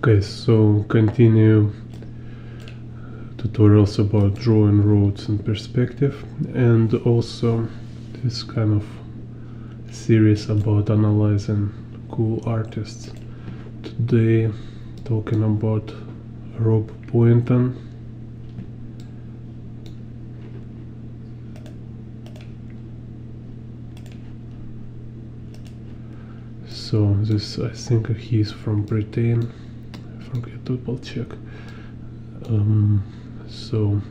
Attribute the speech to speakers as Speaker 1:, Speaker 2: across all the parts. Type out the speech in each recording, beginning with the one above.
Speaker 1: Okay, so continue tutorials about drawing roads in perspective, and also this kind of series about analyzing cool artists. Today talking about Rob Pointon. So this, I think he's from Britain. I forget to double check.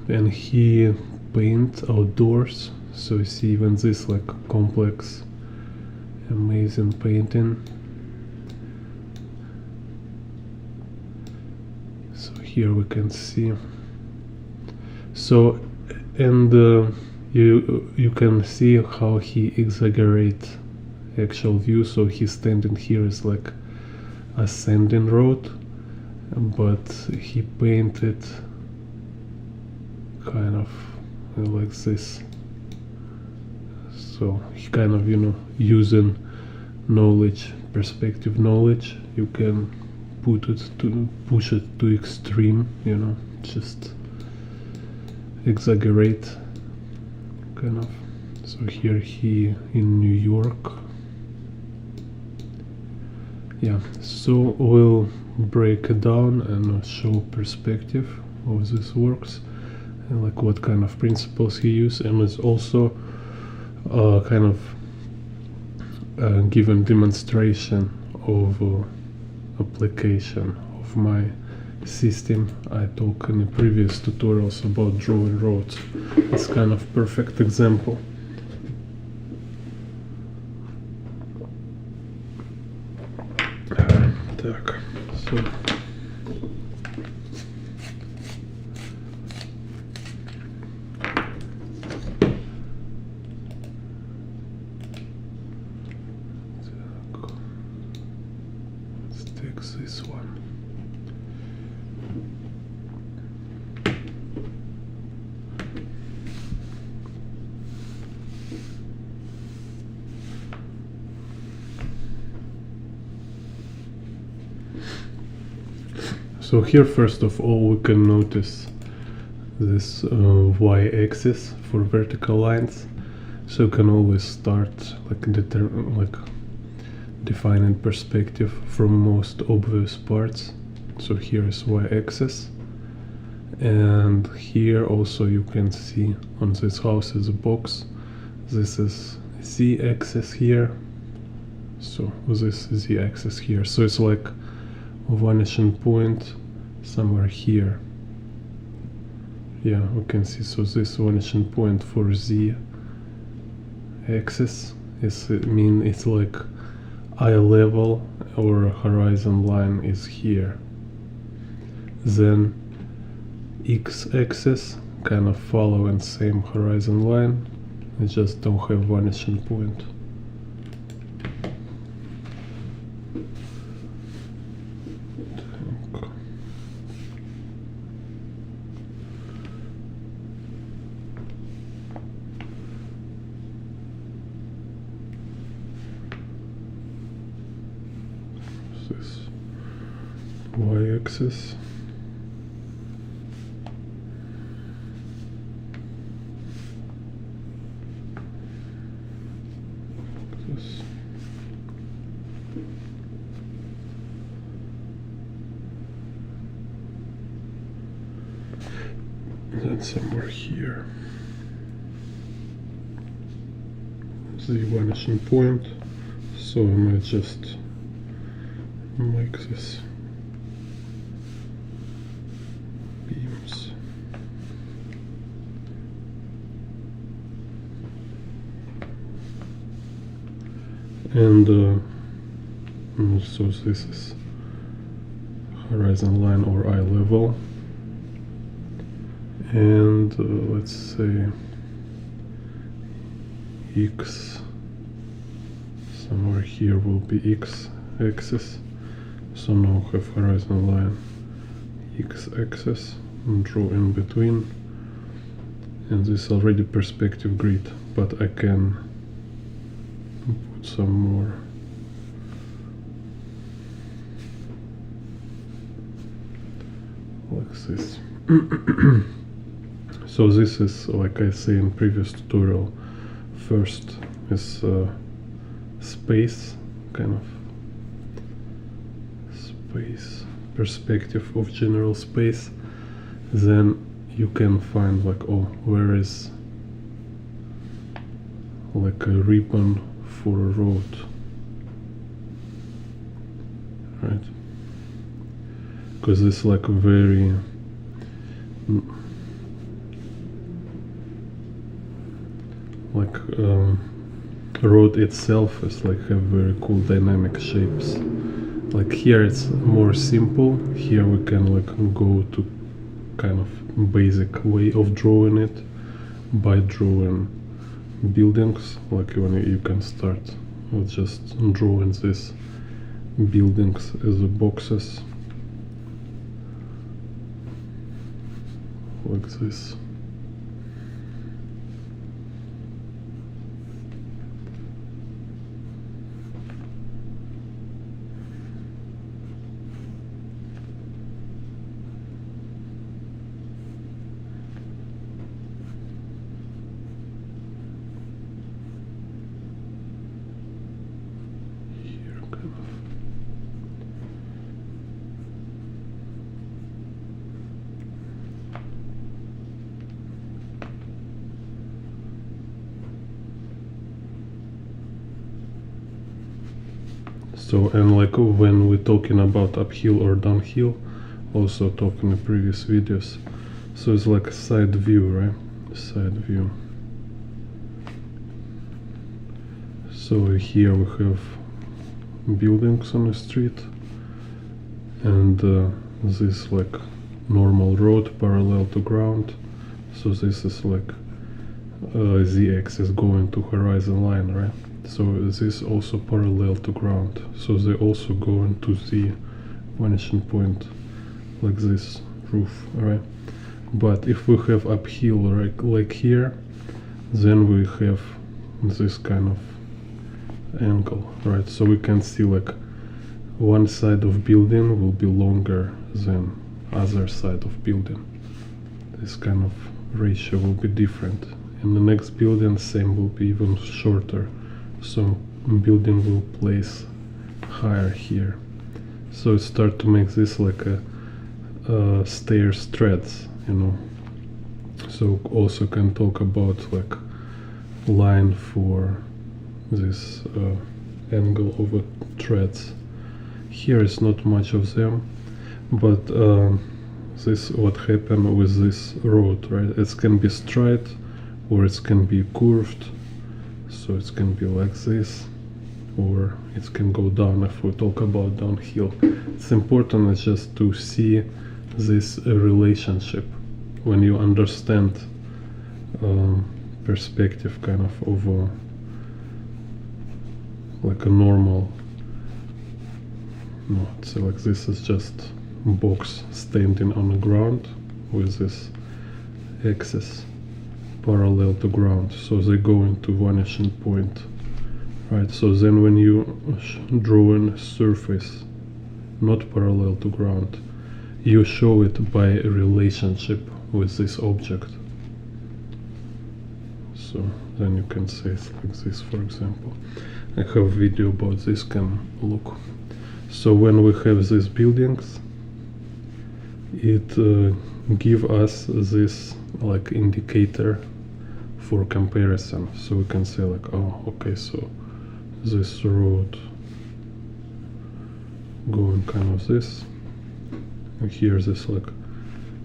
Speaker 1: And he paints outdoors. So you see even this like complex, amazing painting. So here we can see. So and you can see how he exaggerates actual view. So he's standing here is like ascending road, but he painted kind of like this. So he kind of, using knowledge, perspective knowledge, you can push it to extreme, just exaggerate kind of. So here he in New York. Yeah, so we'll break it down and show perspective how this works and like what kind of principles he used, and it's also kind of given demonstration of application of my system. I talked in the previous tutorials about drawing roads. It's kind of perfect example. Так, so let's take this one. So here first of all we can notice this y-axis for vertical lines. So you can always start like defining perspective from most obvious parts. So here is y-axis, and here also you can see on this house is a box. This is z-axis here. So this is z-axis here. So it's like a vanishing point somewhere here. Yeah, we can see. So this vanishing point for z axis is it's like eye level or horizon line is here. Then x axis kind of following same horizon line, it just don't have vanishing point. This y-axis. This. Then somewhere here. The vanishing point. So I might just make this beams. And so this is horizon line or eye level, and let's say x somewhere here will be x axis. So now we have horizon line, x axis, and draw in between, and this is already perspective grid, but I can put some more like this. So this is, like I say in previous tutorial, first is space, kind of space, perspective of general space. Then you can find like, oh, where is like a ribbon for a road, right? Because it's like a very like road itself is like have very cool dynamic shapes. Like here it's more simple. Here we can like go to kind of basic way of drawing it by drawing buildings. Like when you can start with just drawing these buildings as the boxes like this. So, and like when we're talking about uphill or downhill, also talking in previous videos, so it's like a side view, right? Side view. So here we have buildings on the street, and this like normal road parallel to ground. So this is like z-axis going to horizon line, right? So this also parallel to ground, so they also go into the vanishing point like this roof, right? But if we have uphill, right, like here, then we have this kind of angle, right? So we can see like one side of building will be longer than other side of building. This kind of ratio will be different. In the next building, same will be even shorter. So building will place higher here. So it start to make this like a stairs threads, you know. So also can talk about like line for this angle over threads. Here is not much of them, but this what happened with this road, right? It can be straight or it can be curved. So it can be like this, or it can go down if we talk about downhill. It's important just to see this relationship when you understand perspective kind of like a normal, no, so like this is just box standing on the ground with this axis parallel to ground, so they go into vanishing point, right? So then when you draw a surface not parallel to ground, you show it by a relationship with this object. So then you can say it's like this, for example. I have a video about this, can look. So when we have these buildings, it give us this like indicator for comparison. So we can say like, oh, okay, so this road going kind of this, and here's this like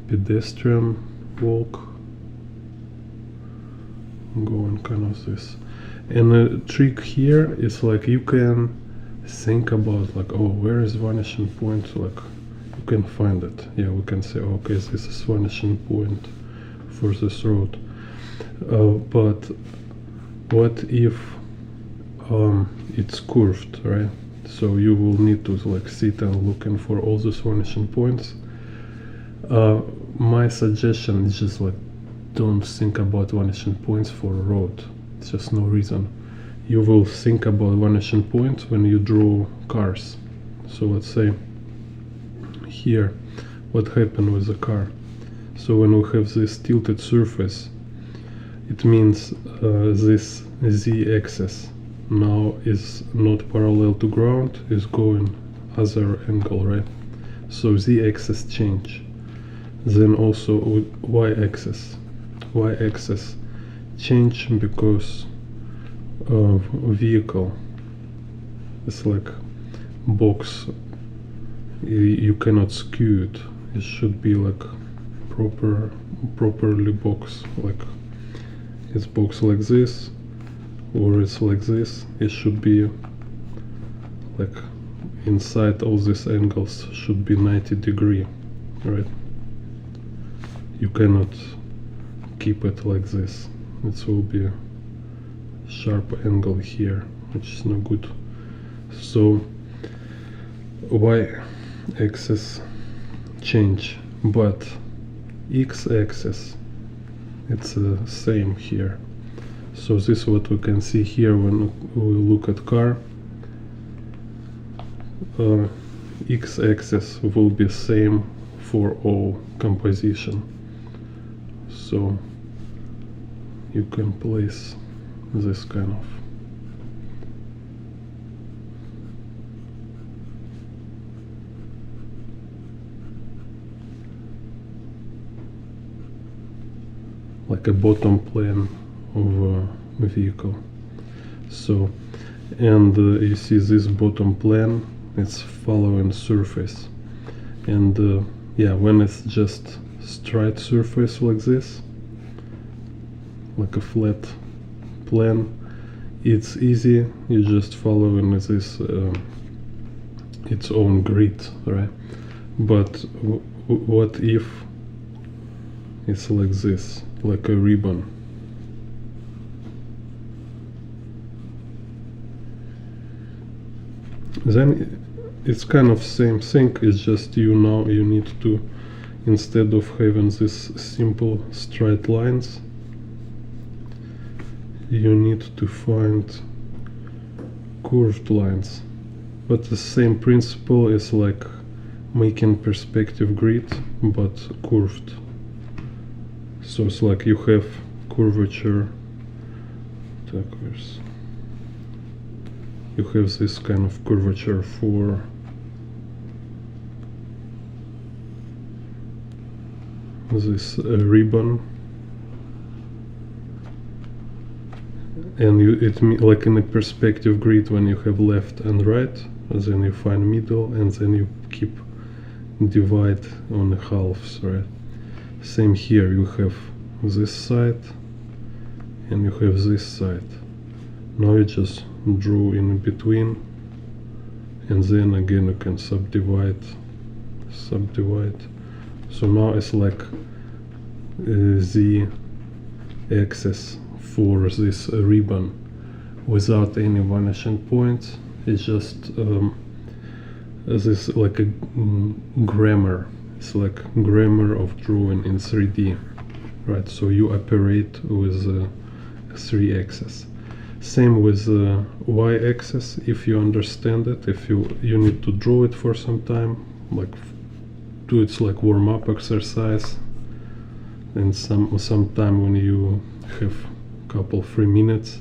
Speaker 1: pedestrian walk going kind of this. And the trick here is like you can think about like, oh, where is vanishing point? Like you can find it. Yeah, we can say, okay, this is vanishing point for this road. But what if it's curved, right? So you will need to like sit and looking for all these vanishing points. My suggestion is just like don't think about vanishing points for a road. It's just no reason. You will think about vanishing points when you draw cars. So let's say here what happened with the car. So when we have this tilted surface, it means this z-axis now is not parallel to ground, is going other angle, right? So z-axis change. Then also y-axis change because of vehicle. It's like box. You cannot skew it. It should be like properly box. Like it's box like this, or it's like this. It should be like inside all these angles should be 90°, right? You cannot keep it like this. It will be a sharp angle here, which is no good. So y-axis change, but x-axis it's the same here. So this is what we can see here when we look at car. X-axis will be same for all composition. So you can place this kind of like a bottom plane of a vehicle. So, and you see this bottom plane, it's following surface, and yeah, when it's just straight surface like this, like a flat plane, it's easy. You just following this its own grid, right? But what if it's like this, like a ribbon? Then it's kind of same thing. It's just you need to, instead of having this simple straight lines, you need to find curved lines. But the same principle is like making perspective grid, but curved. So it's like you have curvature, you have this kind of curvature for this ribbon, and like in a perspective grid, when you have left and right, and then you find middle, and then you keep divide on the halves, right? Same here, you have this side and you have this side. Now you just draw in between, and then again you can subdivide. So now it's like the axis for this ribbon without any vanishing points. It's just this like a grammar. It's like grammar of drawing in 3D, right? So you operate with 3 axes. Same with y-axis. If you understand it, if you need to draw it for some time, like do it like warm-up exercise, and sometime when you have couple 3 minutes,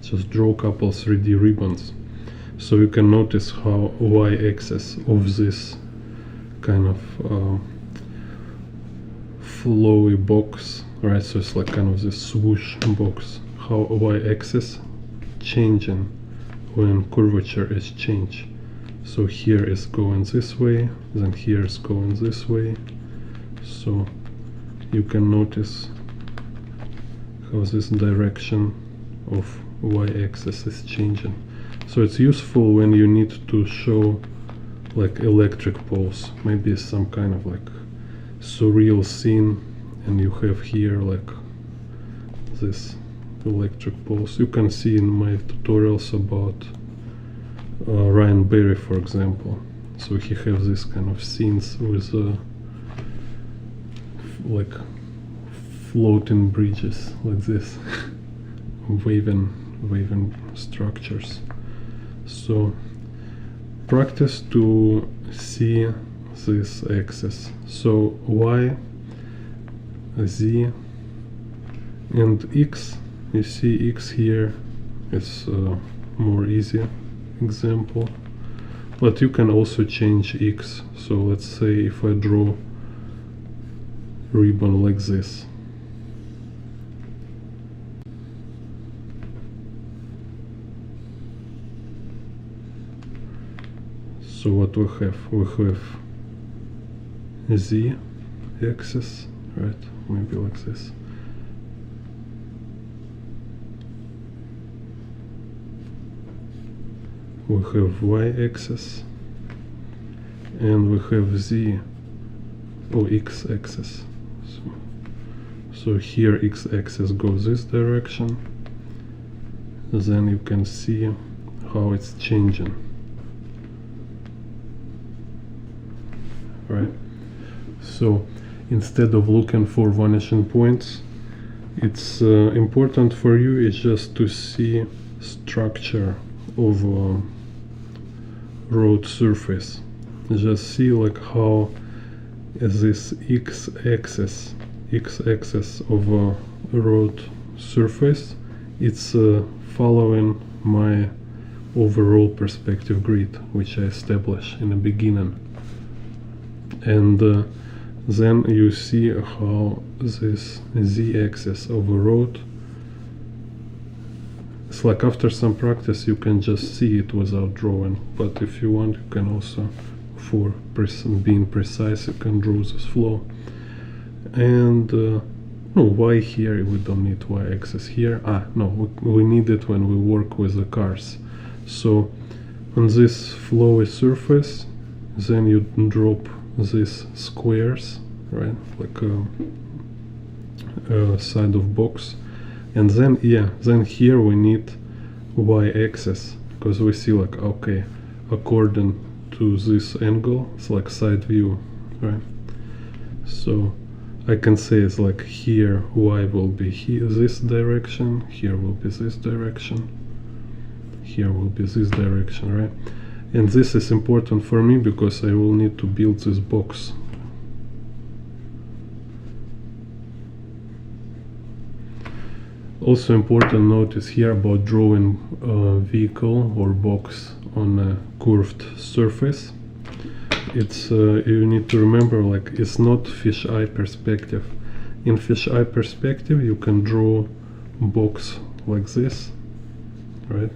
Speaker 1: just draw a couple 3D ribbons. So you can notice how y-axis of this kind of flowy box, right? So it's like kind of this swoosh box, how y-axis changing when curvature is changed. So here is going this way, then here is going this way. So you can notice how this direction of y-axis is changing. So it's useful when you need to show like electric poles, maybe some kind of like surreal scene, and you have here like this electric poles. You can see in my tutorials about Ryan Berry, for example. So he has this kind of scenes with like floating bridges like this, waving structures. So practice to see this axis. So y, z, and x. You see x here is more easy example, but you can also change x. So let's say if I draw ribbon like this, so what we have z axis, right? Maybe like this. We have y-axis, and we have z or x-axis. So here x-axis goes this direction. Then you can see how it's changing, right? So instead of looking for vanishing points, it's important for you is just to see structure of road surface. Just see like how this x-axis of a road surface, it's following my overall perspective grid, which I established in the beginning. And then you see how this z-axis of a road, it's like after some practice you can just see it without drawing, but if you want you can also, for being precise, you can draw this flow. And no, y here, we don't need y-axis here. No, we need it when we work with the cars. So on this flowy surface, then you drop these squares, right, like a side of box. And then, then here we need y-axis, because we see like, okay, according to this angle, it's like side view, right? So I can say it's like here y will be here, this direction, here will be this direction, here will be this direction, right? And this is important for me because I will need to build this box. Also important notice here about drawing a vehicle or box on a curved surface. It's you need to remember, like, it's not fisheye perspective. In fisheye perspective you can draw box like this, right?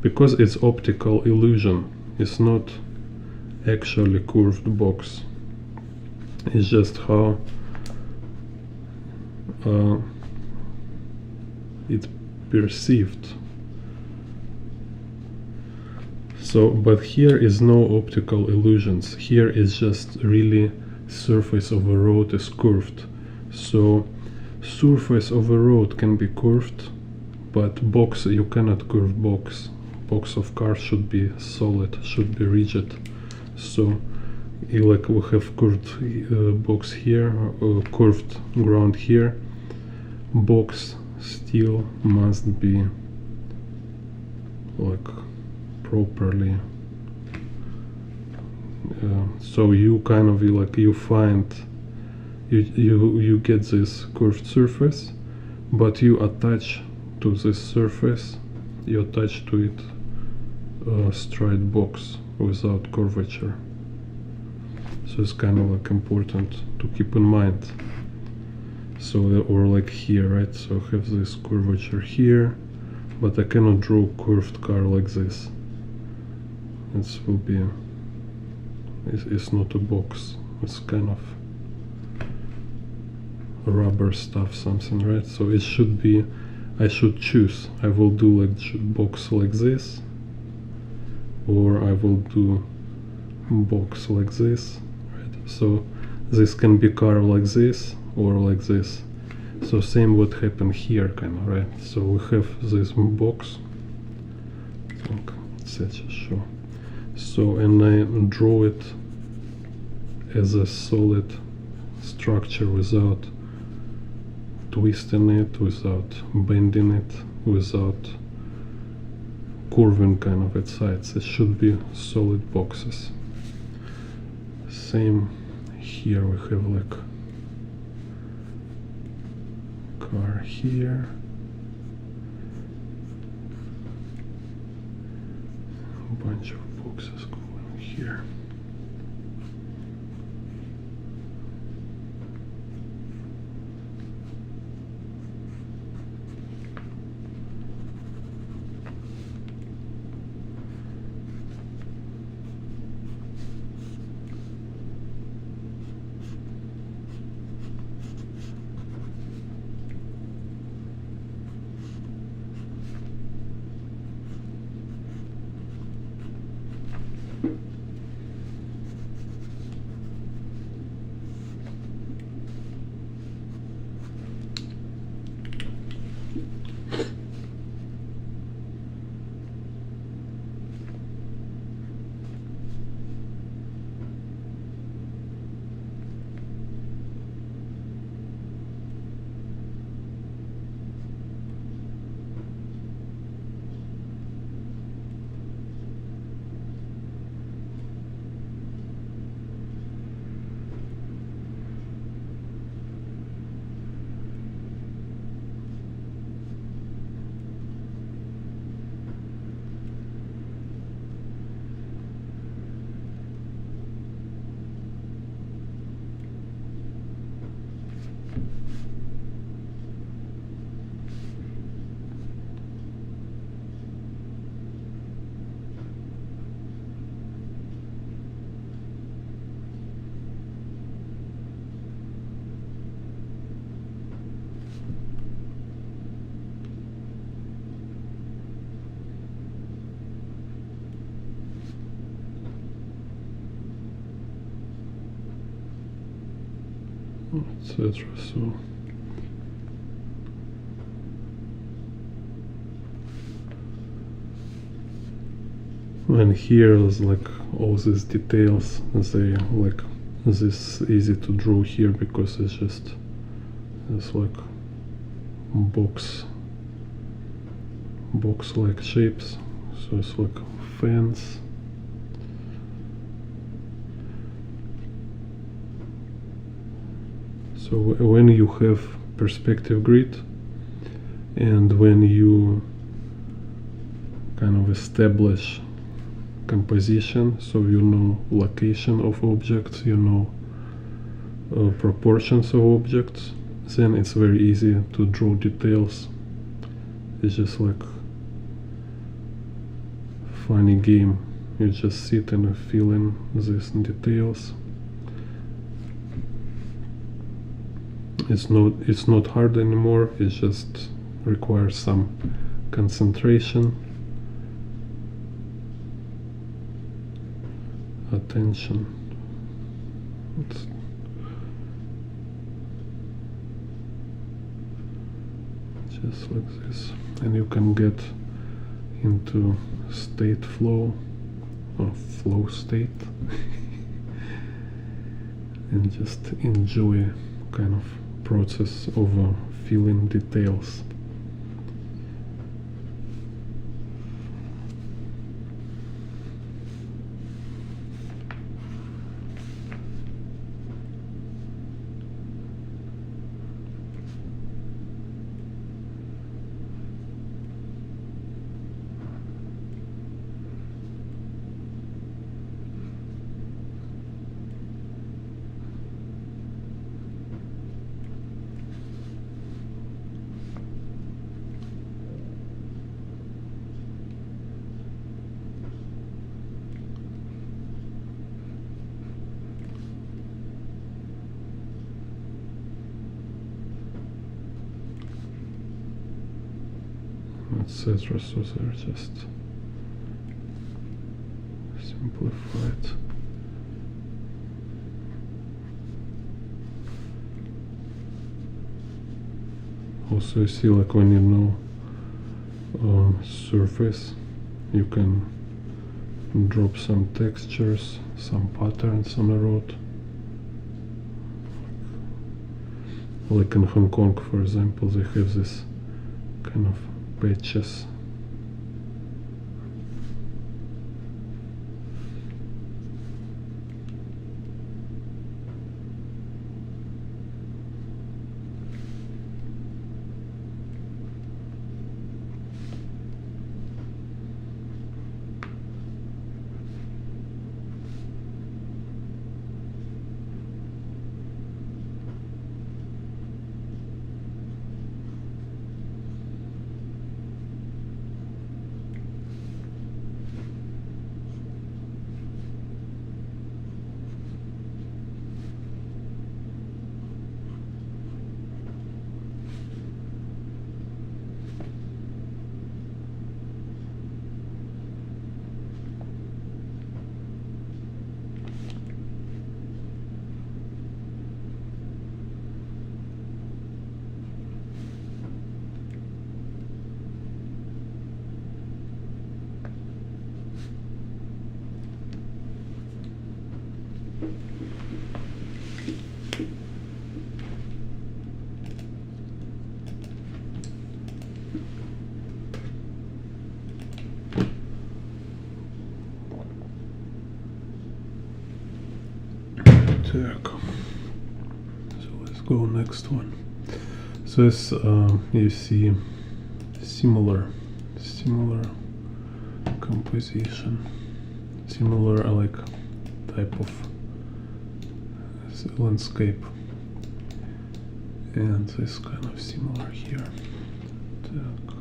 Speaker 1: Because it's optical illusion. It's not actually curved box. It's just how it's perceived. So, but here is no optical illusions. Here is just really surface of a road is curved. So surface of a road can be curved, but box, you cannot curve box. Box of car should be solid, should be rigid. So like we have curved box here, curved ground here. Box still must be like properly. So you kind of like you find you get this curved surface, but you attach to this surface, you attach to it a straight box without curvature. So it's kind of like important to keep in mind. So or like here, right? So I have this curvature here, but I cannot draw curved car like this. It will be, it's not a box, it's kind of rubber stuff, something, right? So it should be, I should choose, I will do like box like this, or I will do box like this, right? So this can be car like this or like this. So same what happened here, kind of, right? So we have this box, show. So and I draw it as a solid structure without twisting it, without bending it, without curving kind of its sides. It should be solid boxes. Same same. Here we have like car here, a bunch of boxes going here. Etc. So and here is like all these details, they like this easy to draw here because it's just it's like box like shapes, so it's like fence. So when you have perspective grid and when you kind of establish composition, so you know location of objects, you know proportions of objects, then it's very easy to draw details. It's just like funny game. You just sit and fill in these details. It's not hard anymore, it just requires some concentration, attention. It's just like this, and you can get into state flow or flow state and just enjoy kind of process of filling details. Etc. So they're just simplified. Also, you see, like when you know surface, you can drop some textures, some patterns on the road. Like in Hong Kong, for example, they have this kind of patches. Так. So let's go next one. So as you see, similar composition, similar like type of landscape, and this kind of similar here. Так.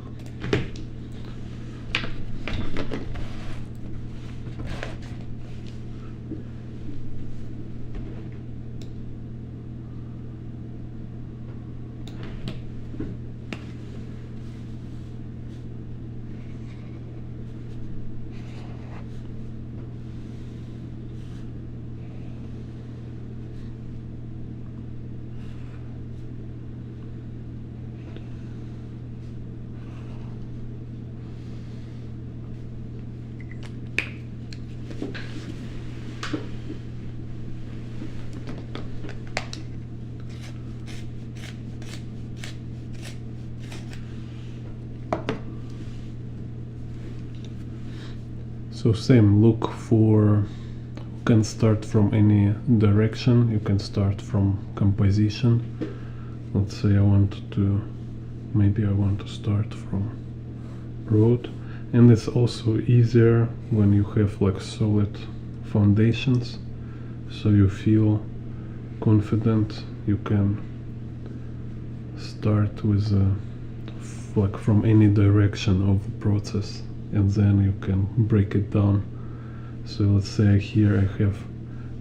Speaker 1: So same, look for, you can start from any direction, you can start from composition. Let's say maybe I want to start from road, and it's also easier when you have like solid foundations, so you feel confident. You can start with like from any direction of the process, and then you can break it down. So let's say here I have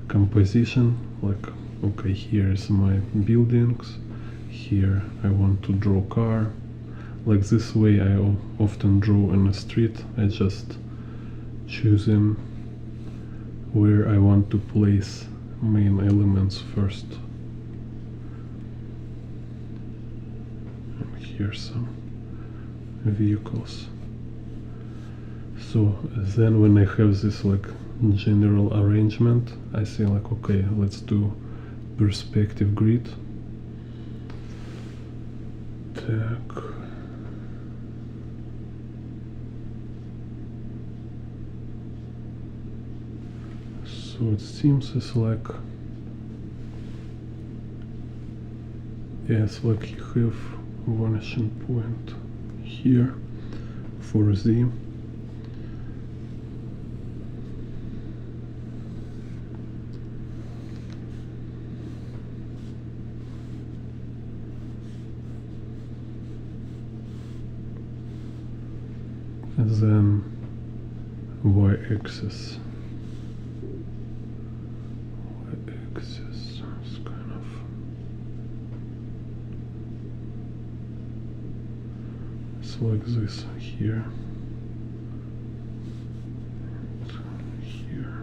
Speaker 1: composition, like okay, here is my buildings, here I want to draw car. Like this way I often draw in a street. I just choosing where I want to place main elements first. And here some vehicles. So then when I have this like general arrangement, I say like okay, let's do perspective grid. Так. So it seems it's like, yeah, it's like you have vanishing point here for Z. And then y-axis. Y-axis is kind of it's like this here. And here.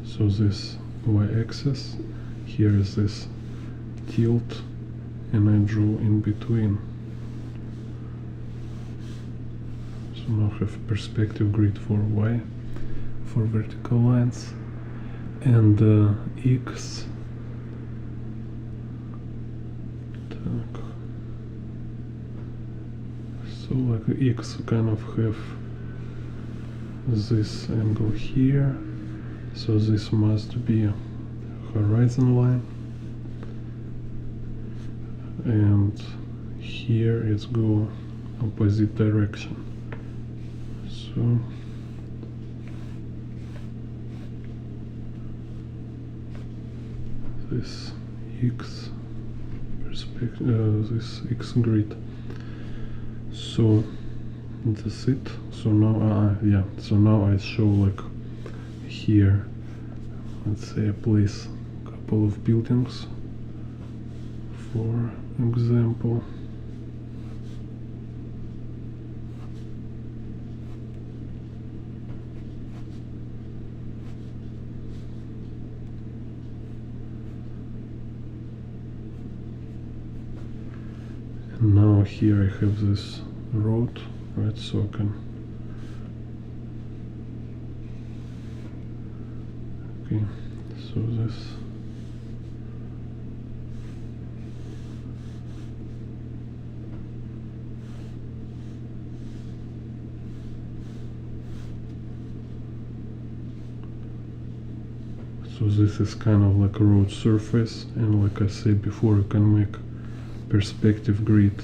Speaker 1: So this y-axis, here is this tilt, and I drew in between. So now I have perspective grid for Y, for vertical lines, and X. Так. So like X kind of have this angle here, so this must be a horizon line, and here it's go opposite direction. So this X perspective, this X grid. So that's it. So now, yeah. So now I show like here. Let's say I place a couple of buildings, for example. Now here I have this road, right, so I can, okay, so this, So this is kind of like a road surface, and like I said before, you can make perspective grid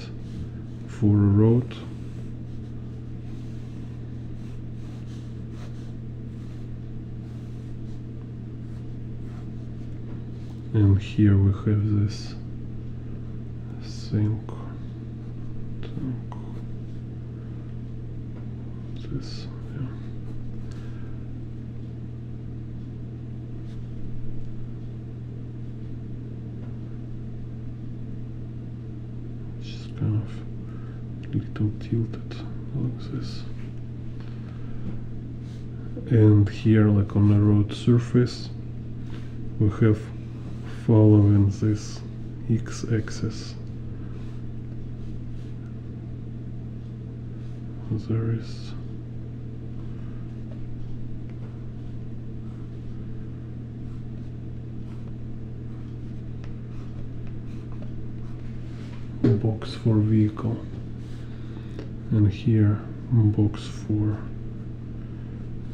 Speaker 1: for a road. And here we have this sink, tank, this, yeah. Just kind of little tilted like this. And here, like on the road surface, we have following this x-axis. There is a box for vehicle, and here a box for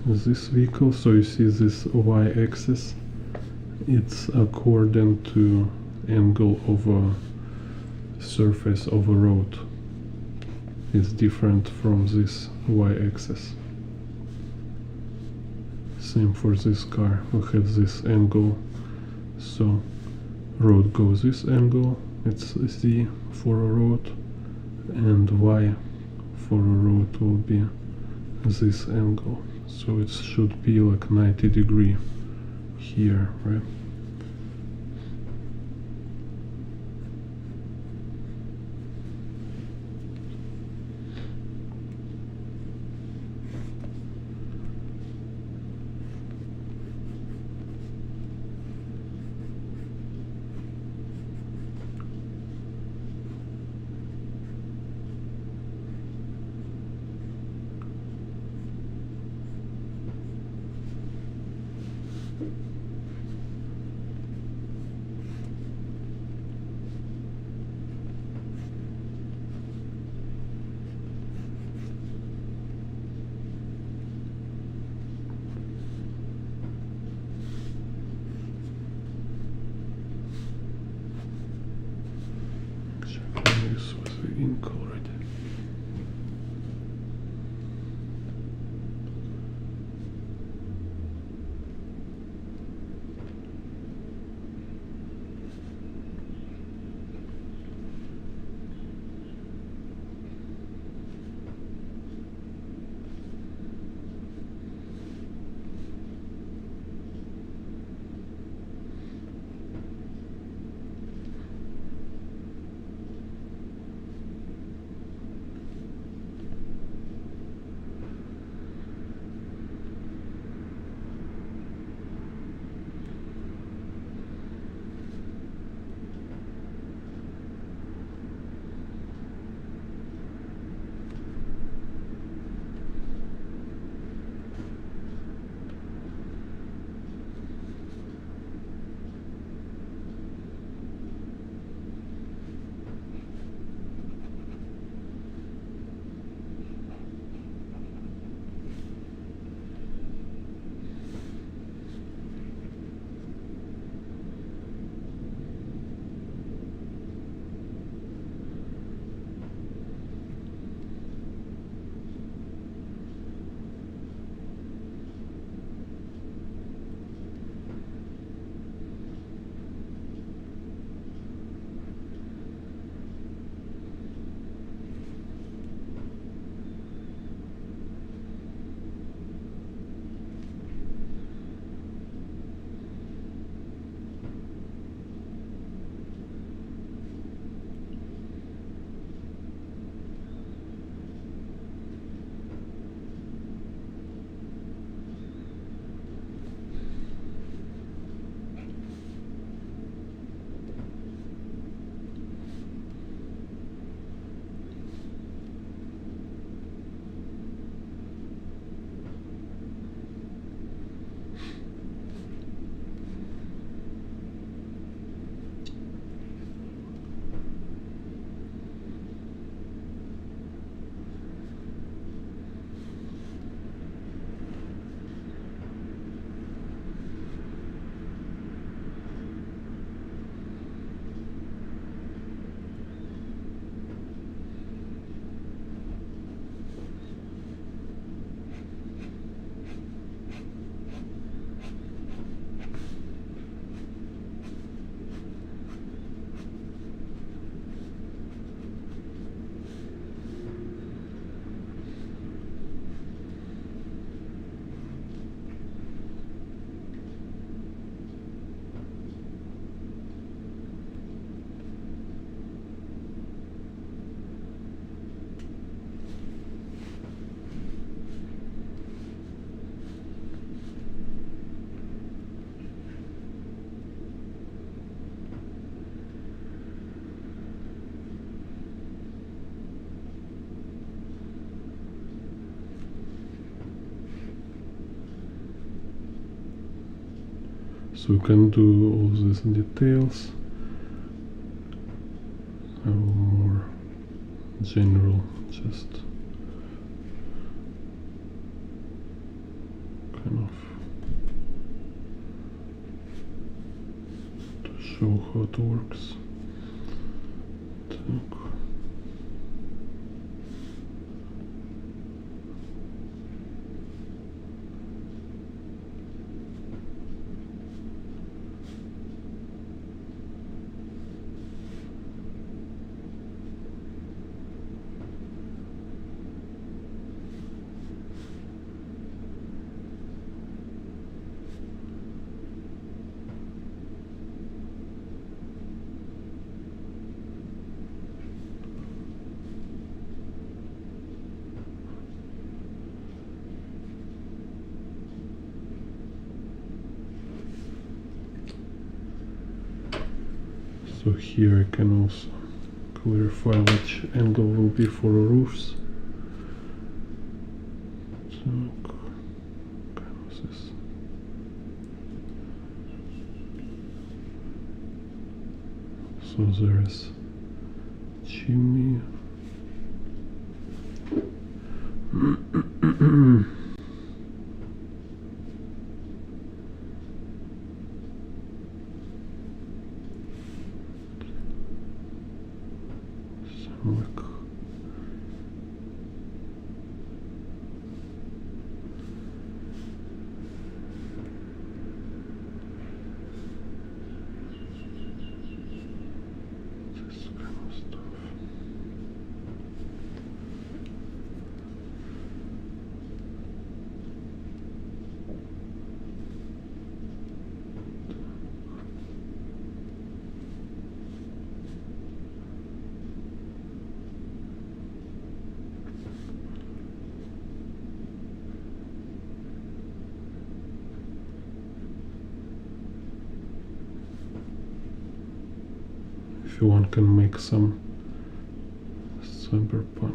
Speaker 1: this vehicle. So you see this y-axis, it's according to angle of a surface of a road. It's different from this y-axis. Same for this car, we have this angle, so road goes this angle, it's Z for a road, and Y for a road will be this angle. So it should be like 90 degree here, right? This was the ink already. So we can do all these details, more general, just kind of to show how it works. Так. So here I can also clarify which angle will be for roofs. So there is chimney. Look. This kind of stuff. If you want, can make some cyberpunk.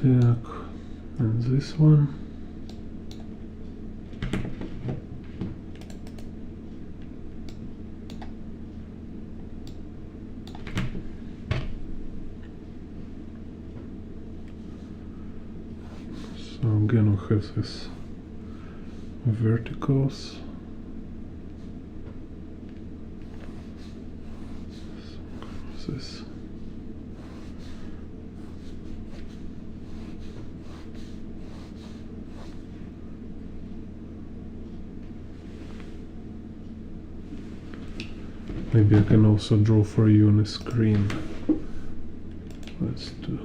Speaker 1: Так, and this one. So again we have this verticals. So this. Maybe I can also draw for you on the screen. Let's do.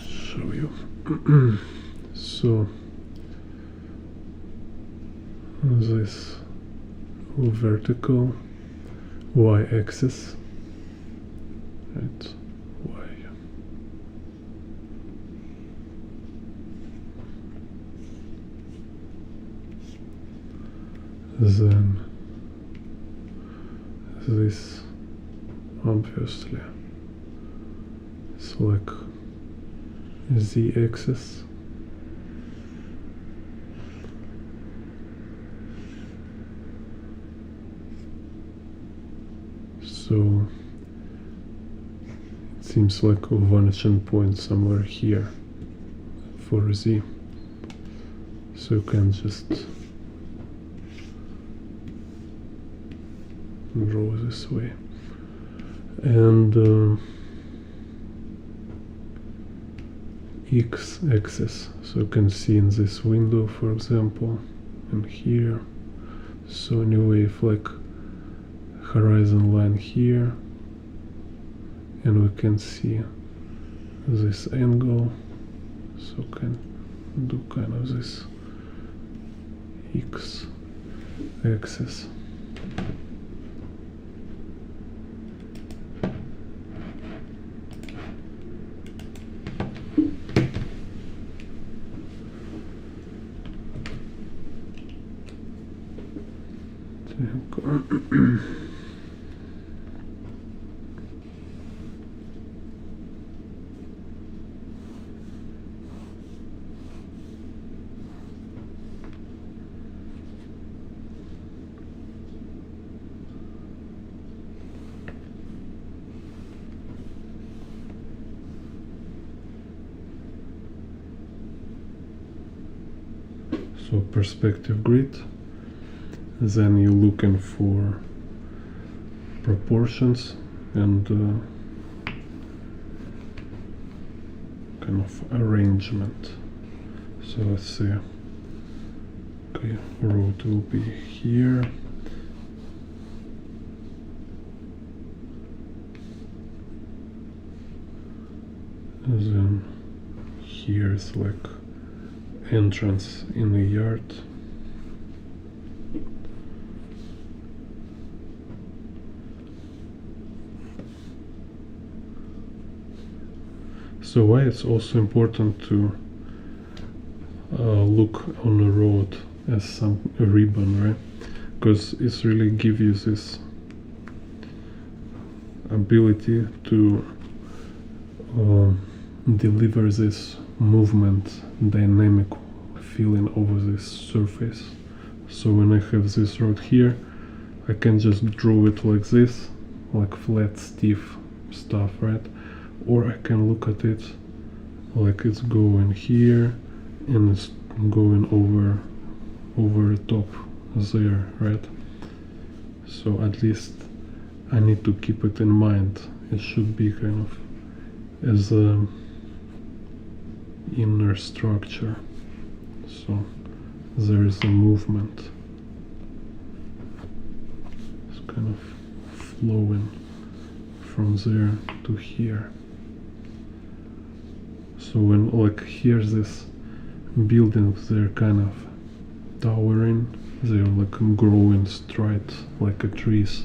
Speaker 1: Show you. So this vertical y-axis, right? Y. Then this obviously is like z-axis. So it seems like a vanishing point somewhere here for z. So you can just draw this way. And x-axis, so you can see in this window, for example, and here. So anyway, if like horizon line here, and we can see this angle, so can do kind of this x axis. So perspective grid, then you're looking for proportions and kind of arrangement. So let's see, okay, road will be here, and then here's like entrance in the yard. So why it's also important to look on the road as some ribbon, right? Because it's really give you this ability to deliver this movement dynamic feeling over this surface. So when I have this road here, I can just draw it like this, like flat, stiff stuff, right? Or I can look at it like it's going here and it's going over the top there, right? So at least I need to keep it in mind. It should be kind of as a inner structure, so there is a movement. It's kind of flowing from there to here. So when like here's this buildings, they're kind of towering, they're like growing straight like a trees,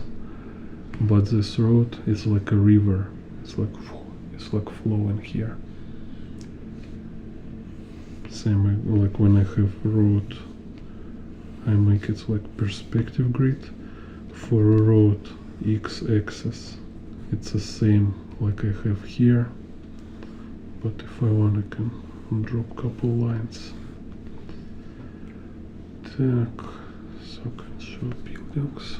Speaker 1: but this road is like a river. It's like flowing here. Same like when I have road, I make it like perspective grid. For a road x-axis, it's the same like I have here, but if I want, I can drop couple lines. Так, so I can show buildings.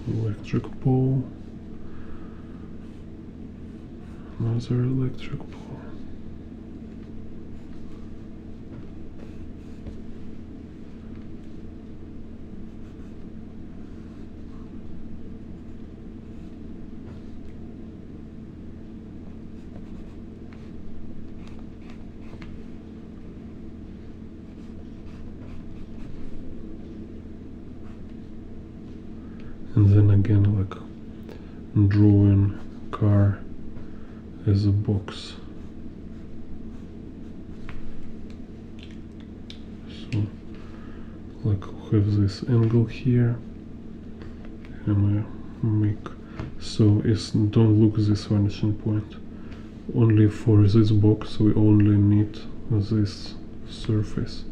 Speaker 1: Electric pole, another electric pole. And then again, like drawing car as a box. So, like have this angle here, and I make so it's don't look this vanishing point. Only for this box we only need this surface,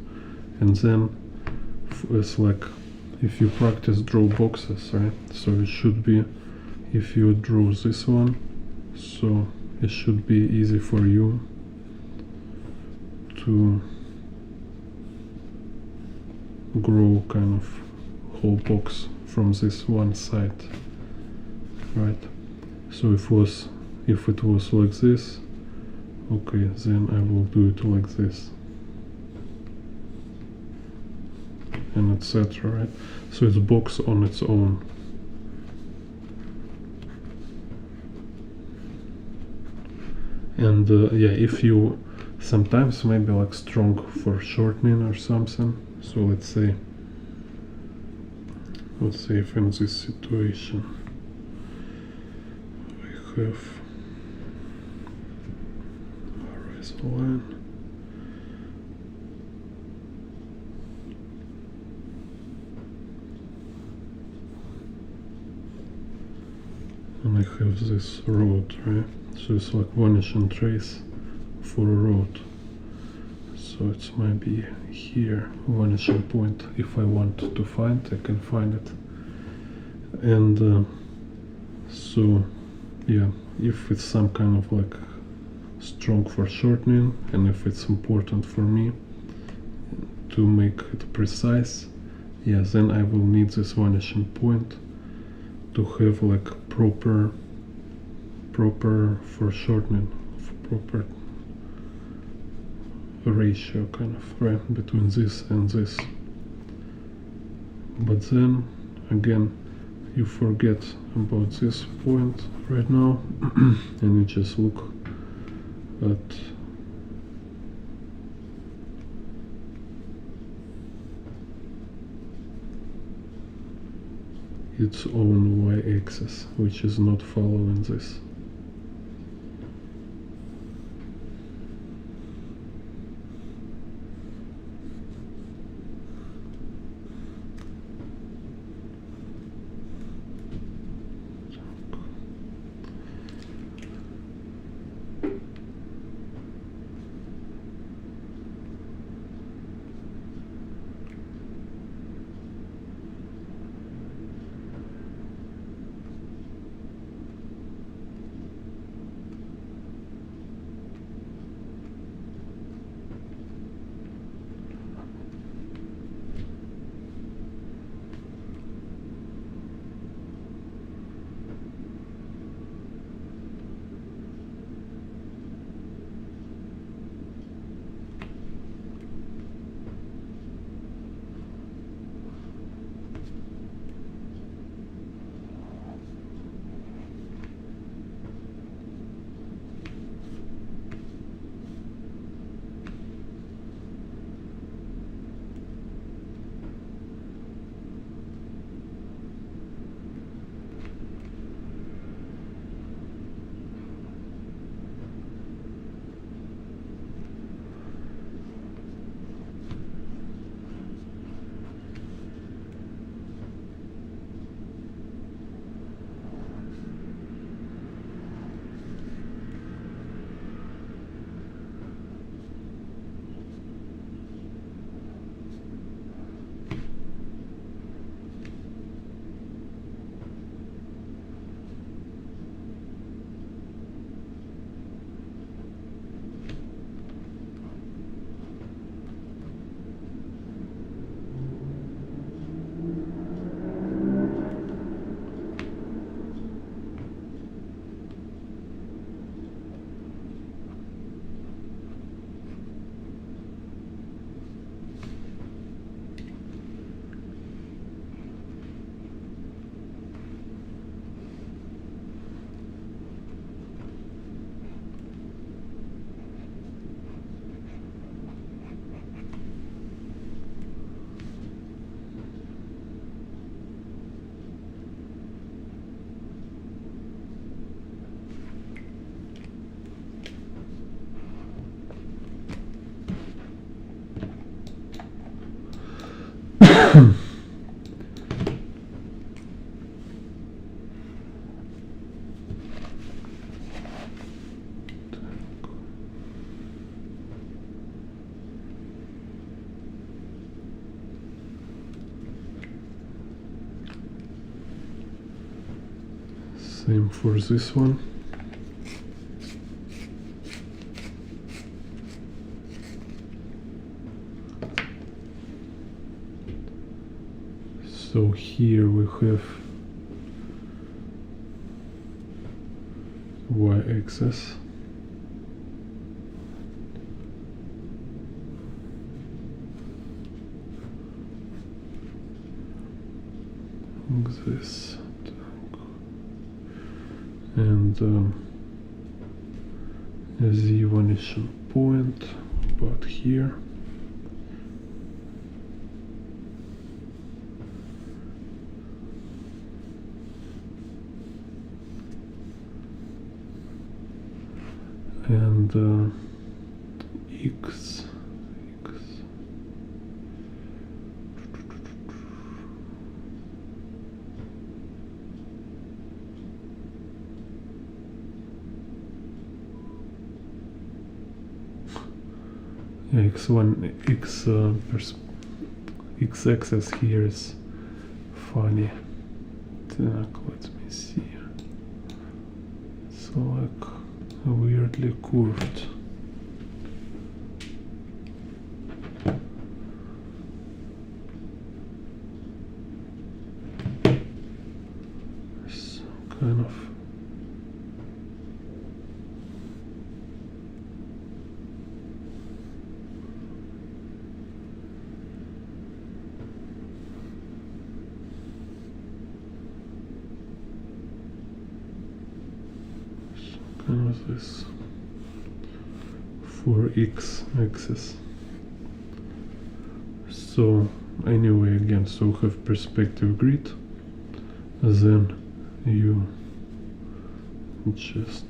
Speaker 1: and then it's like if you practice draw boxes, right? So it should be, if you draw this one, so it should be easy for you to grow kind of whole box from this one side, right? So if it was like this, okay, then I will do it like this, and etc., right? So it's a box on its own. And yeah, if you sometimes maybe like strong for shortening or something, so let's say if in this situation we have horizontal line, and I have this road, right? So it's like vanishing trace for a road. So it's maybe here, vanishing point. If I want to find, I can find it. And so yeah, if it's some kind of like strong for shortening, and if it's important for me to make it precise, yeah, then I will need this vanishing point to have like proper foreshortening, proper ratio kind of, right, between this and this. But then again, you forget about this point right now and you just look at its own y-axis, which is not following this. Same for this one. So here we have y-axis. This. And Z vanishing point about here. And X. Yeah, x-axis here is funny. Let me see. It's like weirdly curved. Some kind of this for x-axis. So anyway, again, so have perspective grid, then you just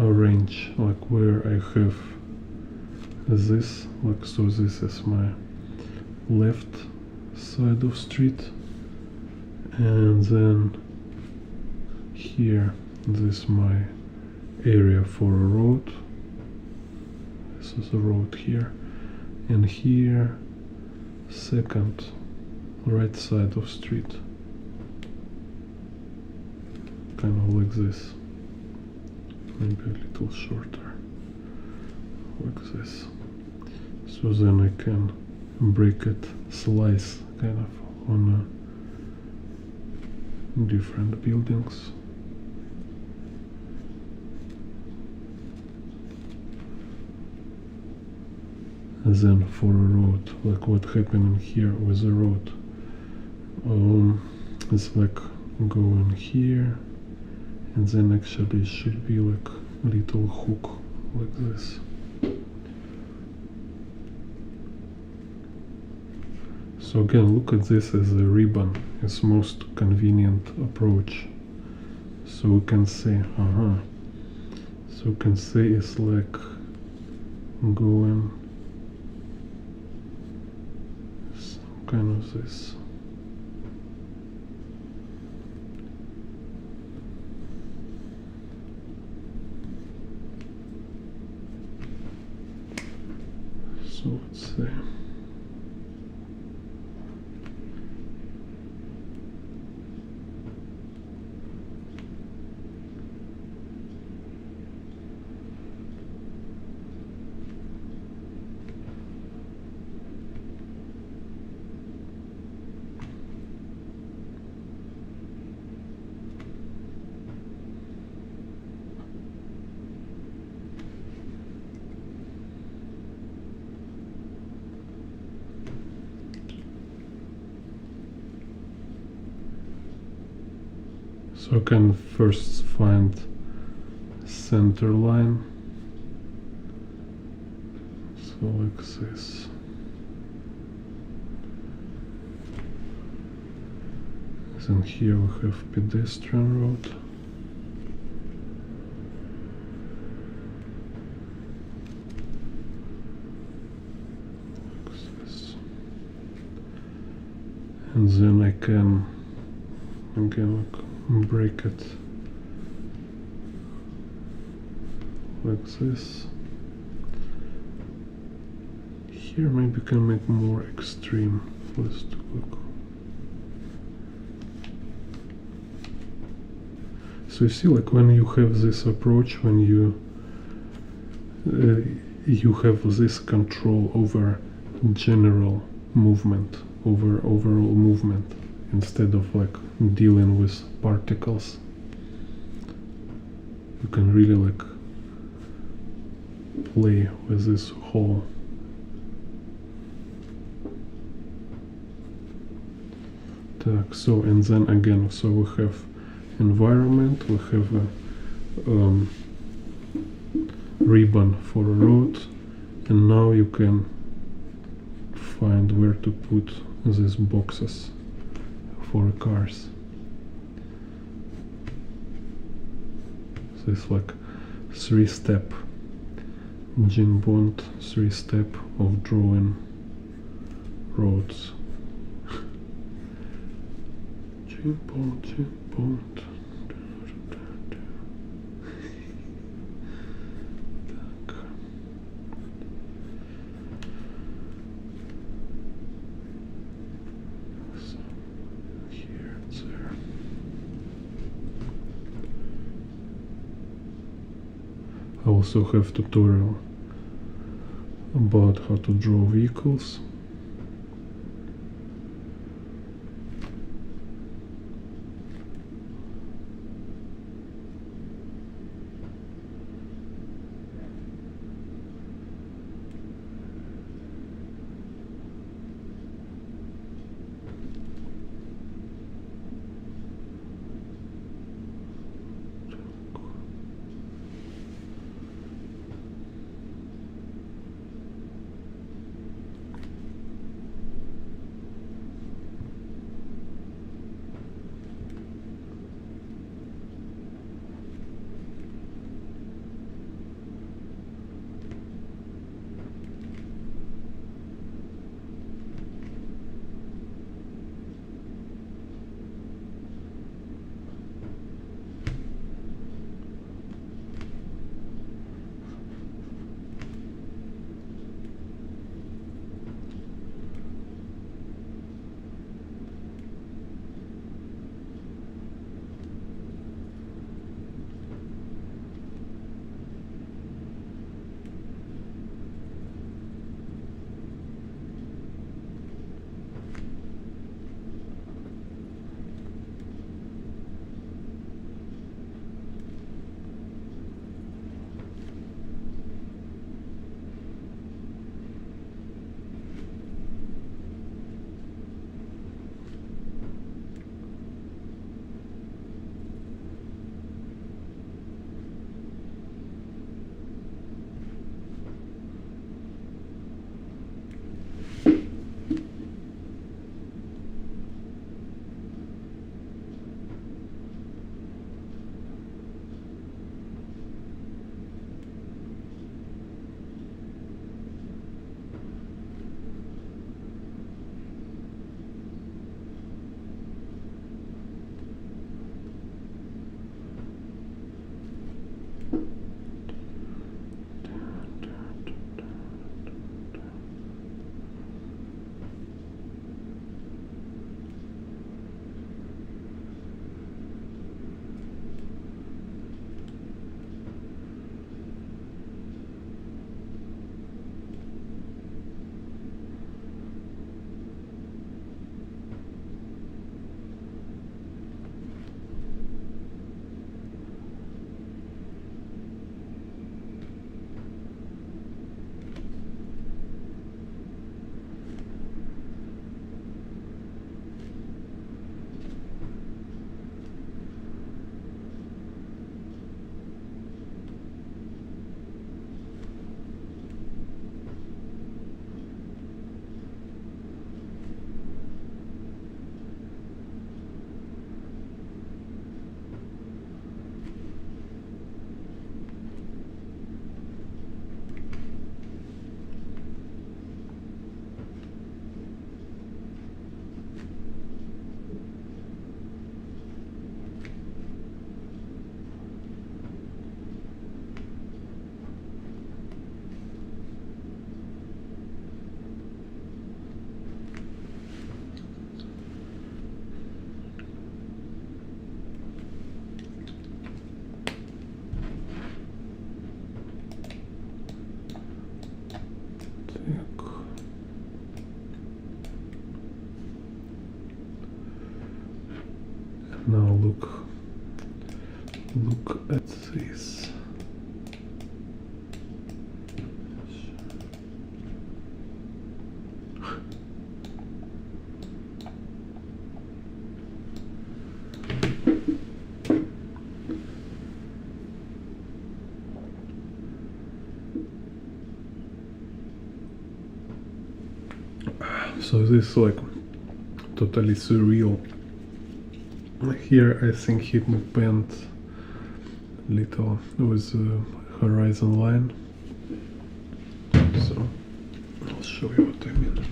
Speaker 1: arrange like where I have this, like so this is my left side of street, and then here this is my area for a road. This is a road here, and here second right side of street, kind of like this, maybe a little shorter, like this. So then I can break it, slice kind of on different buildings. And then for a road, like what happening here with the road, it's like going here, and then actually it should be like a little hook like this. So again, look at this as a ribbon. It's most convenient approach. So we can say, so we can say it's like going some kind of this. So let's say so I can first find center line, so like this. Then here we have pedestrian road. Like this. And then I can again break it like this. Here maybe can make more extreme. Let's look. So you see, like when you have this approach, when you have this control over general movement, over overall movement, instead of like dealing with particles. You can really like play with this whole So and then again, so we have environment, we have a ribbon for a road, and now you can find where to put these boxes for cars. So it's like 3-step Jim Bond 3-step of drawing roads. Jim Bond, Jim Bond. I also have tutorial about how to draw vehicles. Now look at this. So this is like totally surreal. Here I think he bent little with the horizon line. So I'll show you what I mean.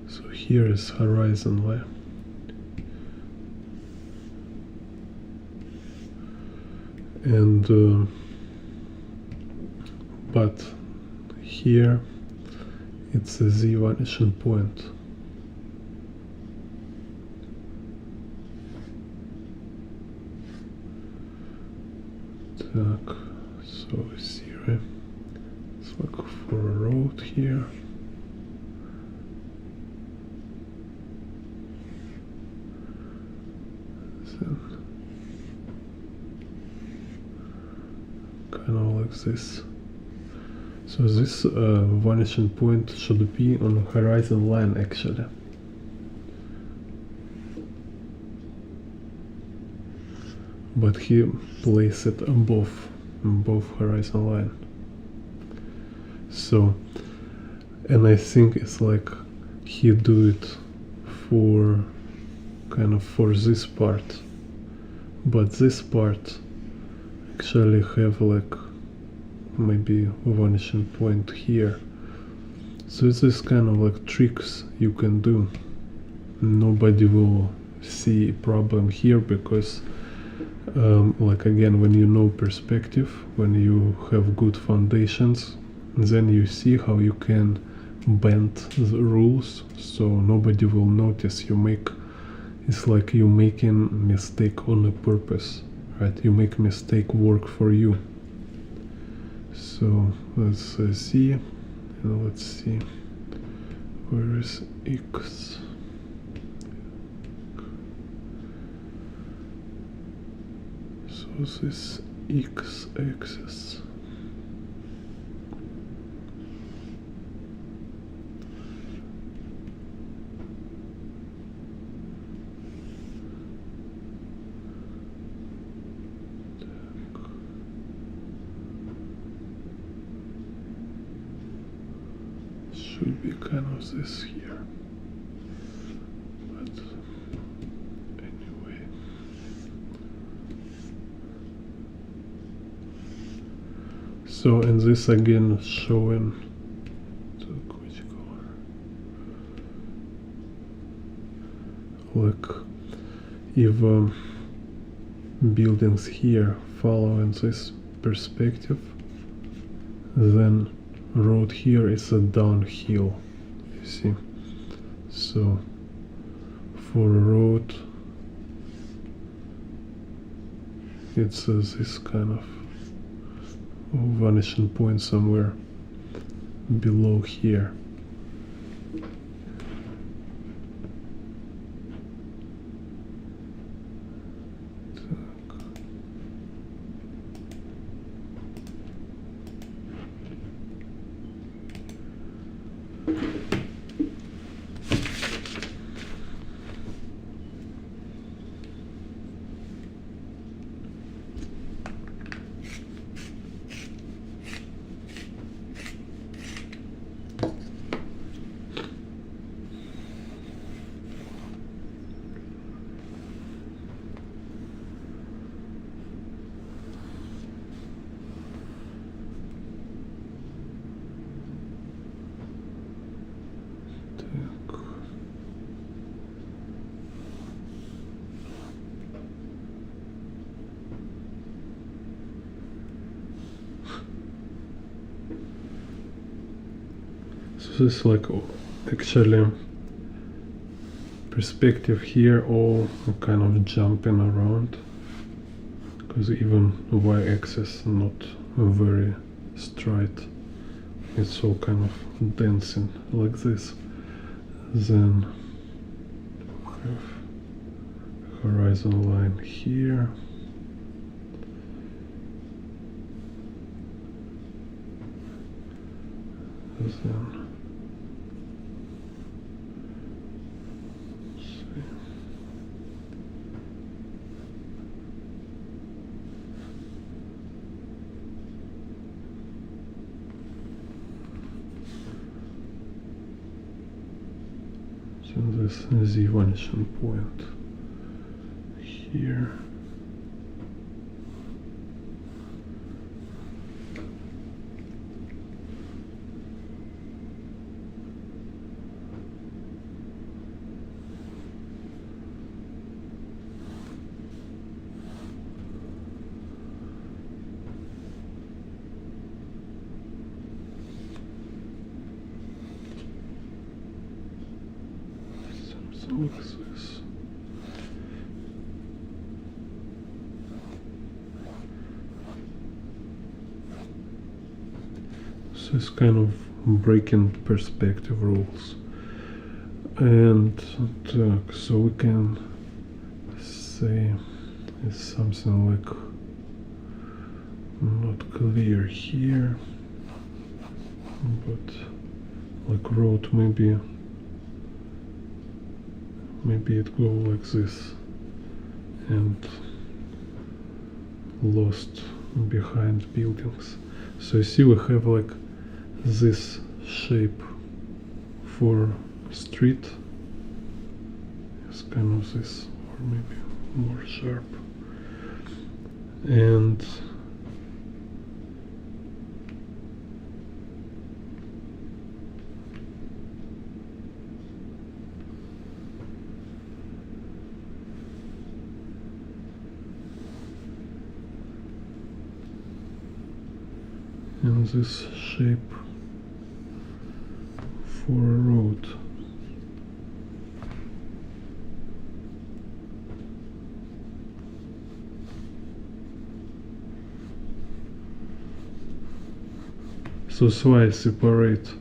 Speaker 1: So here is horizon line. And but here it's a Z vanishing point. Так, so see, right? Let's look for a road here. Then kind of like this. So this vanishing point should be on the horizon line actually. But he placed it above horizon line. So, and I think it's like he do it for kind of for this part, but this part actually have like maybe a vanishing point here. So it's this kind of like tricks you can do. Nobody will see a problem here because like again, when you know perspective, when you have good foundations, then you see how you can bend the rules so nobody will notice you make. It's like you making mistake on a purpose, right? You make mistake work for you. So let's see, and let's see, where is X? So this X axis. Should be kind of this here, but anyway. So and this again showing which color? Like if buildings here following this perspective, then road here is a downhill, you see. So for a road it's this kind of vanishing point somewhere below here. So this is like actually perspective here all kind of jumping around, because even y-axis not very straight, it's all kind of dancing like this. Then we have horizon line here. Then this Z vanishing point here. Something like this. So it's kind of breaking perspective rules. And so we can say it's something like not clear here, but like road maybe it go like this and lost behind buildings. So you see we have like this shape for street. It's kind of this, or maybe more sharp. And this shape for a road. So I separate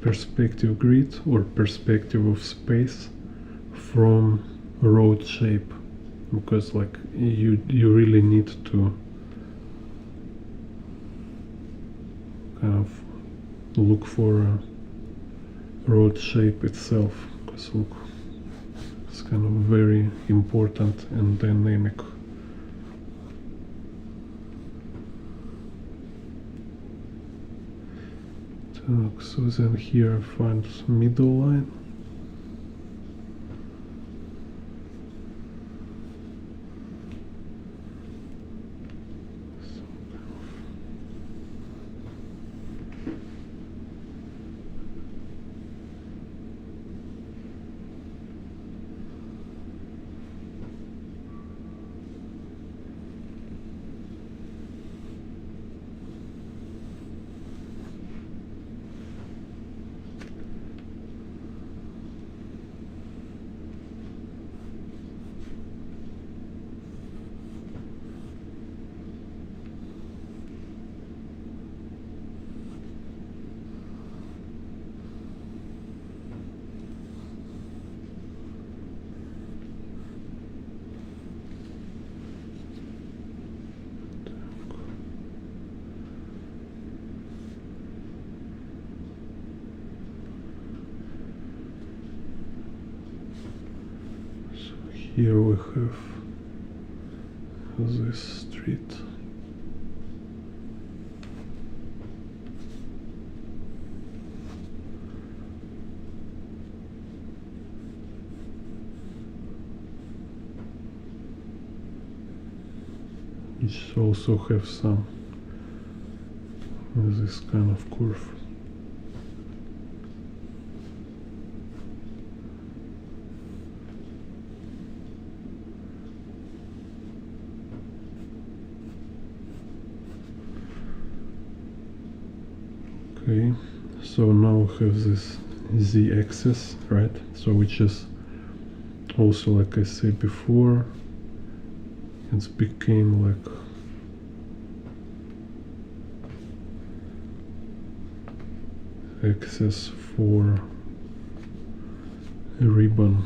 Speaker 1: perspective grid or perspective of space from road shape, because like you really need to kind of look for a road shape itself, because look, it's kind of very important and dynamic. So then here I find middle line. Here we have this street. Which also have some this kind of curve. Okay, so now we have this z-axis, right? So which is also, like I said before, it's became like axis for a ribbon.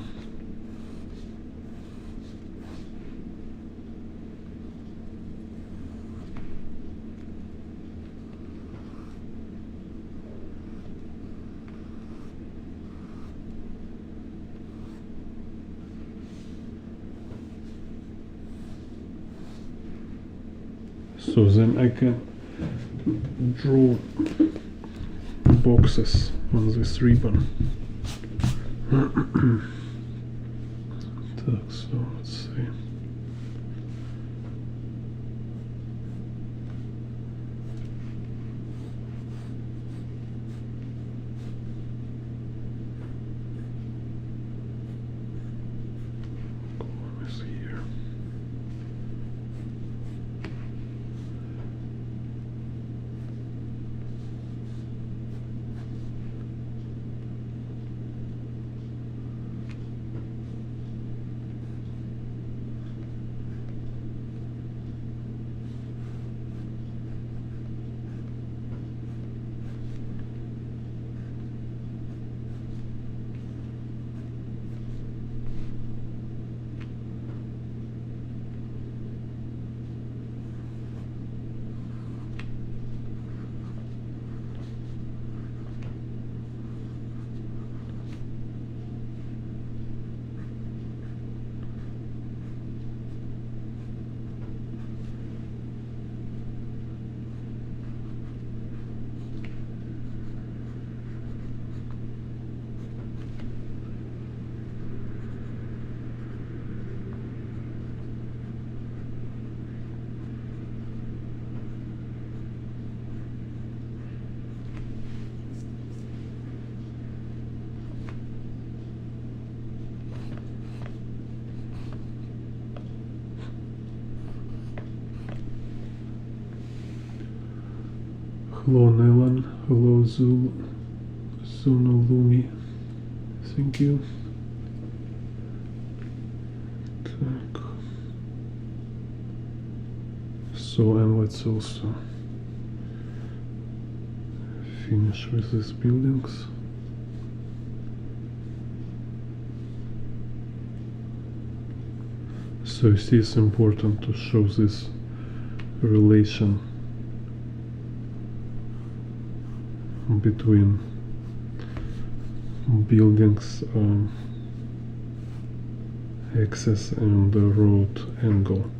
Speaker 1: So then I can draw boxes on this ribbon, Так, so let's see. Column is here. Hello Nelan, hello Zunolumi, thank you. Так. So, and let's also finish with these buildings. So you see, it's important to show this relation between buildings axis and the road angle.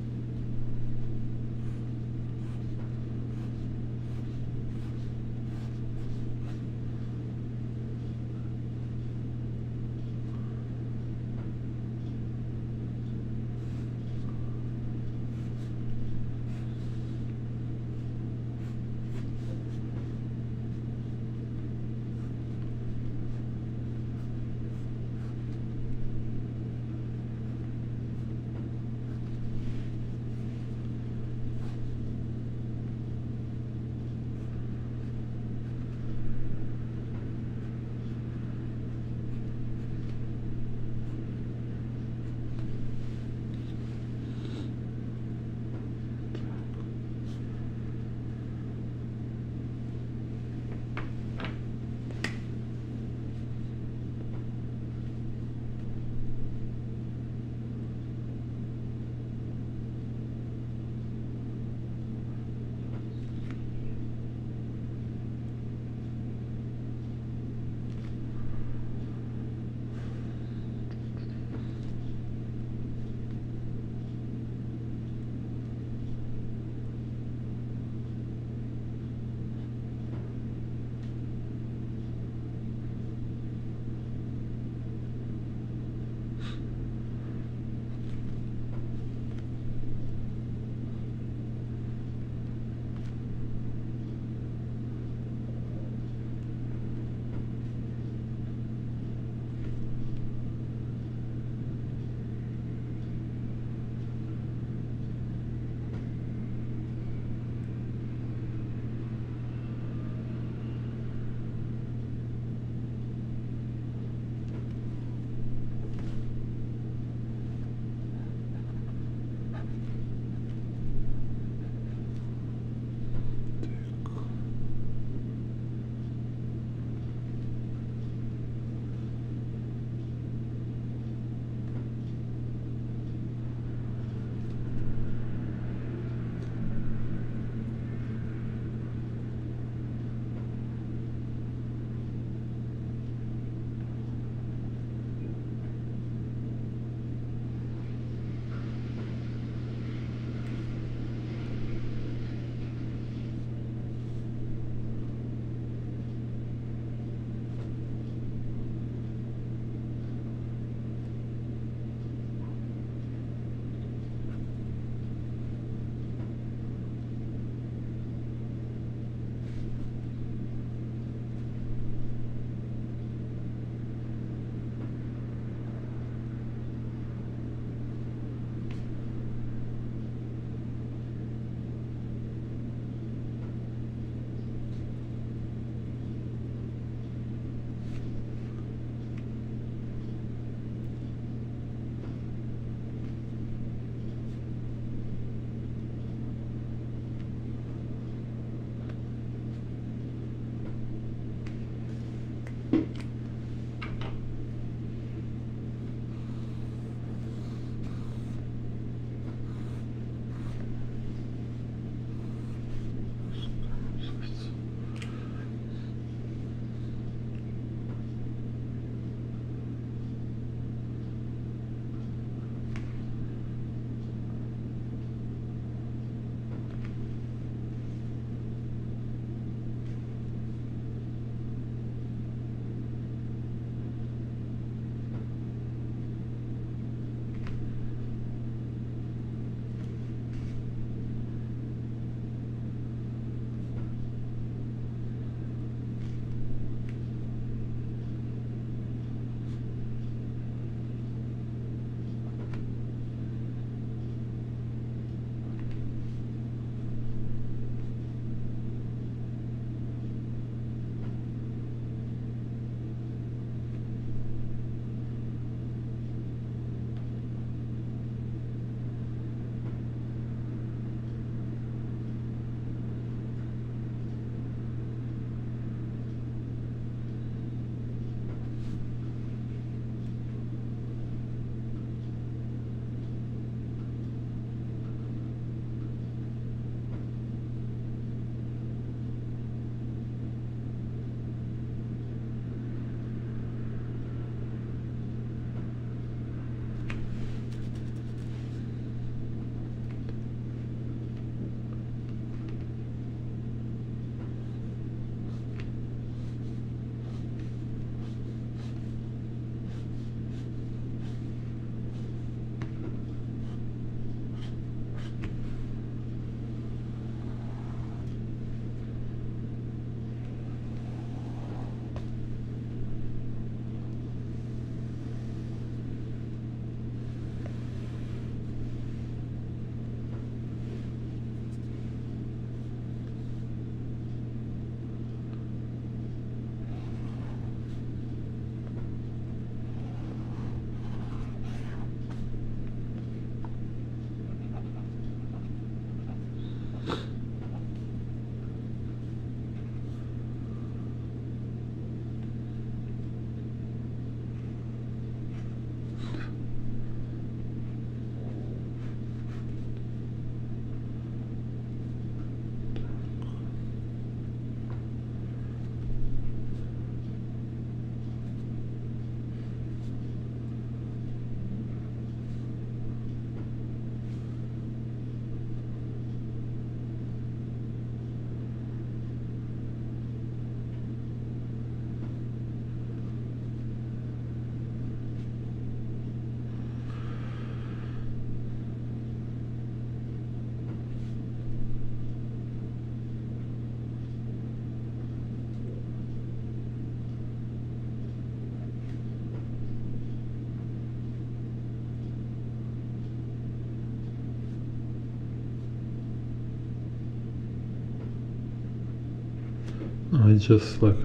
Speaker 1: I just like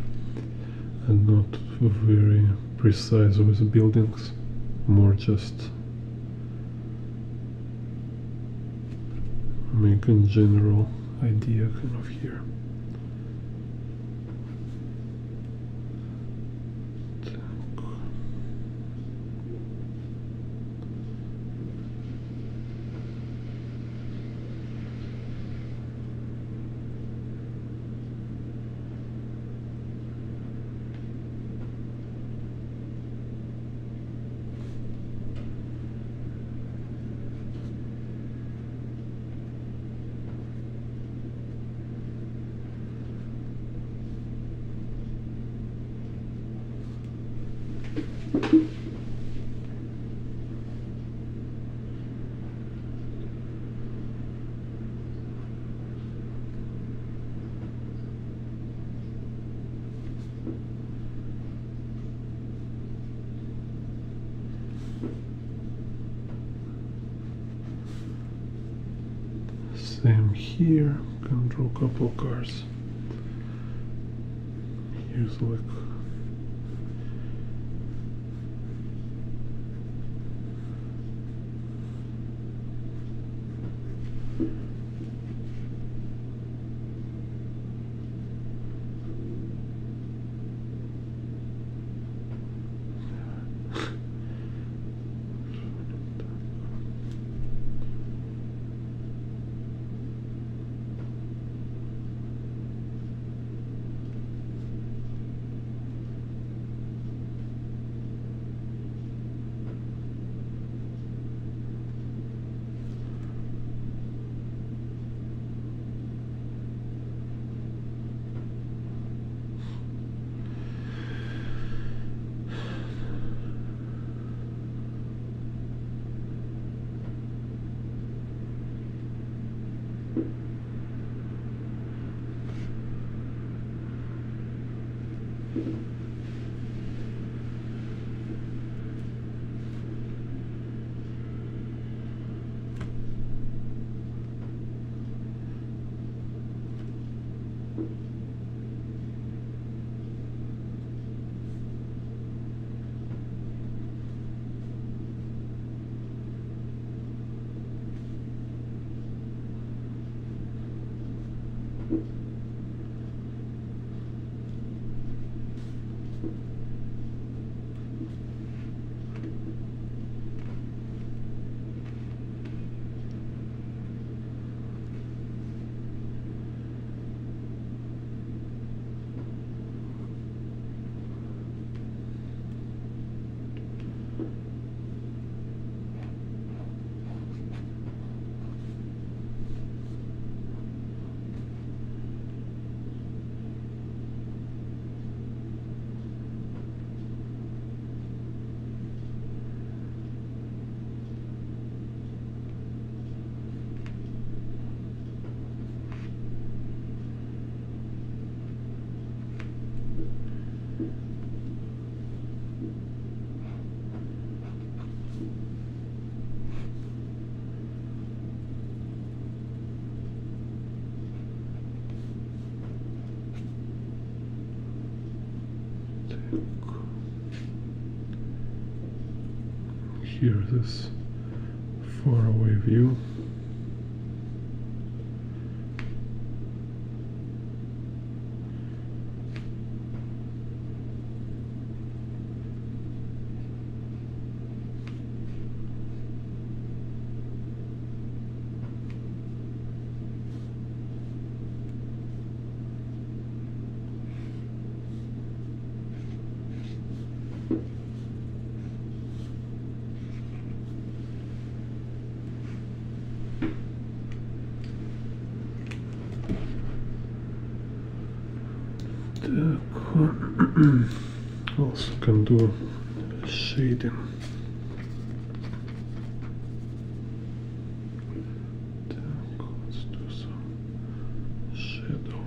Speaker 1: I'm not very precise with buildings, more just make a general idea kind of here. Same here, can draw a couple cars. Here's like here this faraway view. Also can do shading. Let's do some shadow.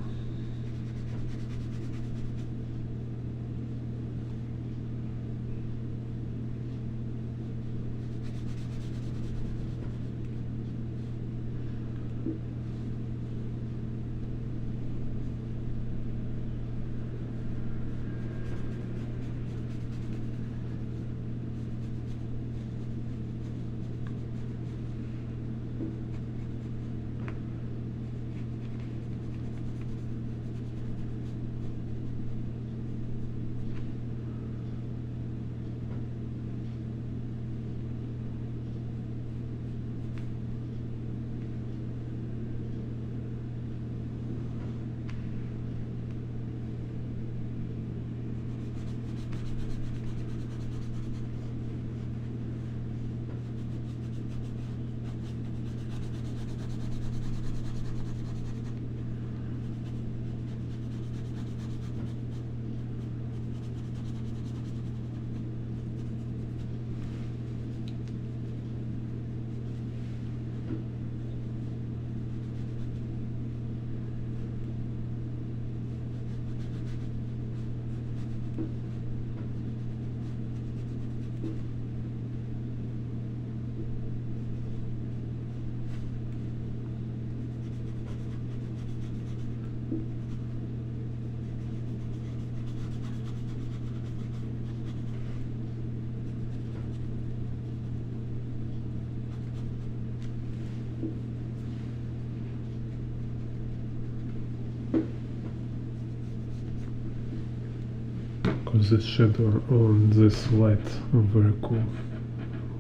Speaker 1: Because the shadow on this light very cool.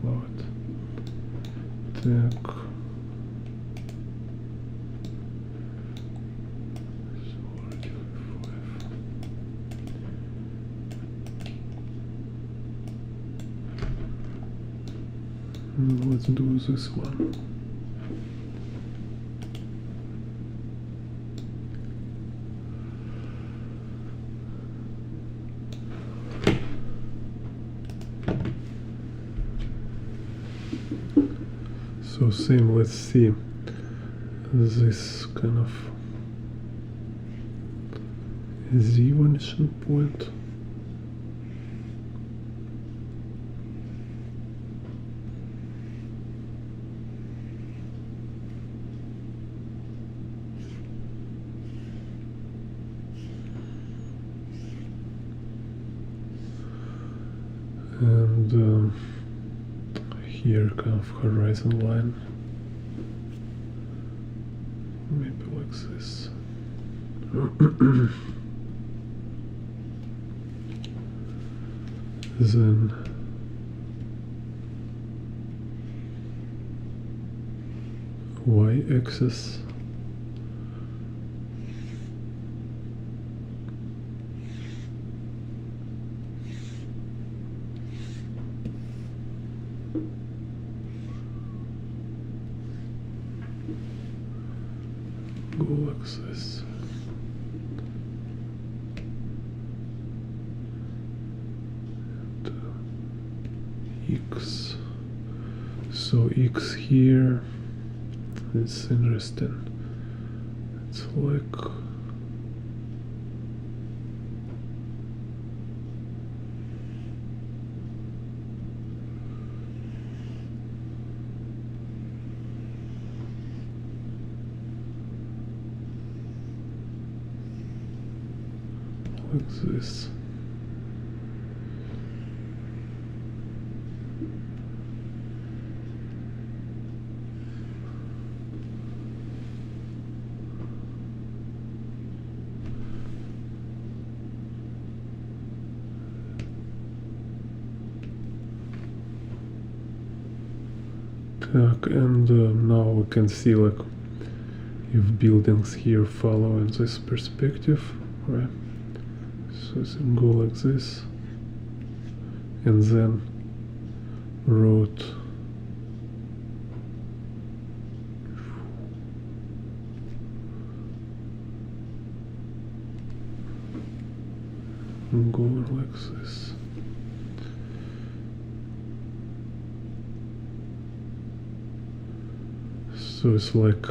Speaker 1: Love it. Так. Let's do this one. So same, let's see this kind of Z vanishing point. And here kind of horizon line, maybe like this. Then y-axis. Go like this. And, X. So X here. It's interesting. It's like this. And now we can see like if buildings here follow in this perspective, right? So it can go like this, and then road and go like this. So it's like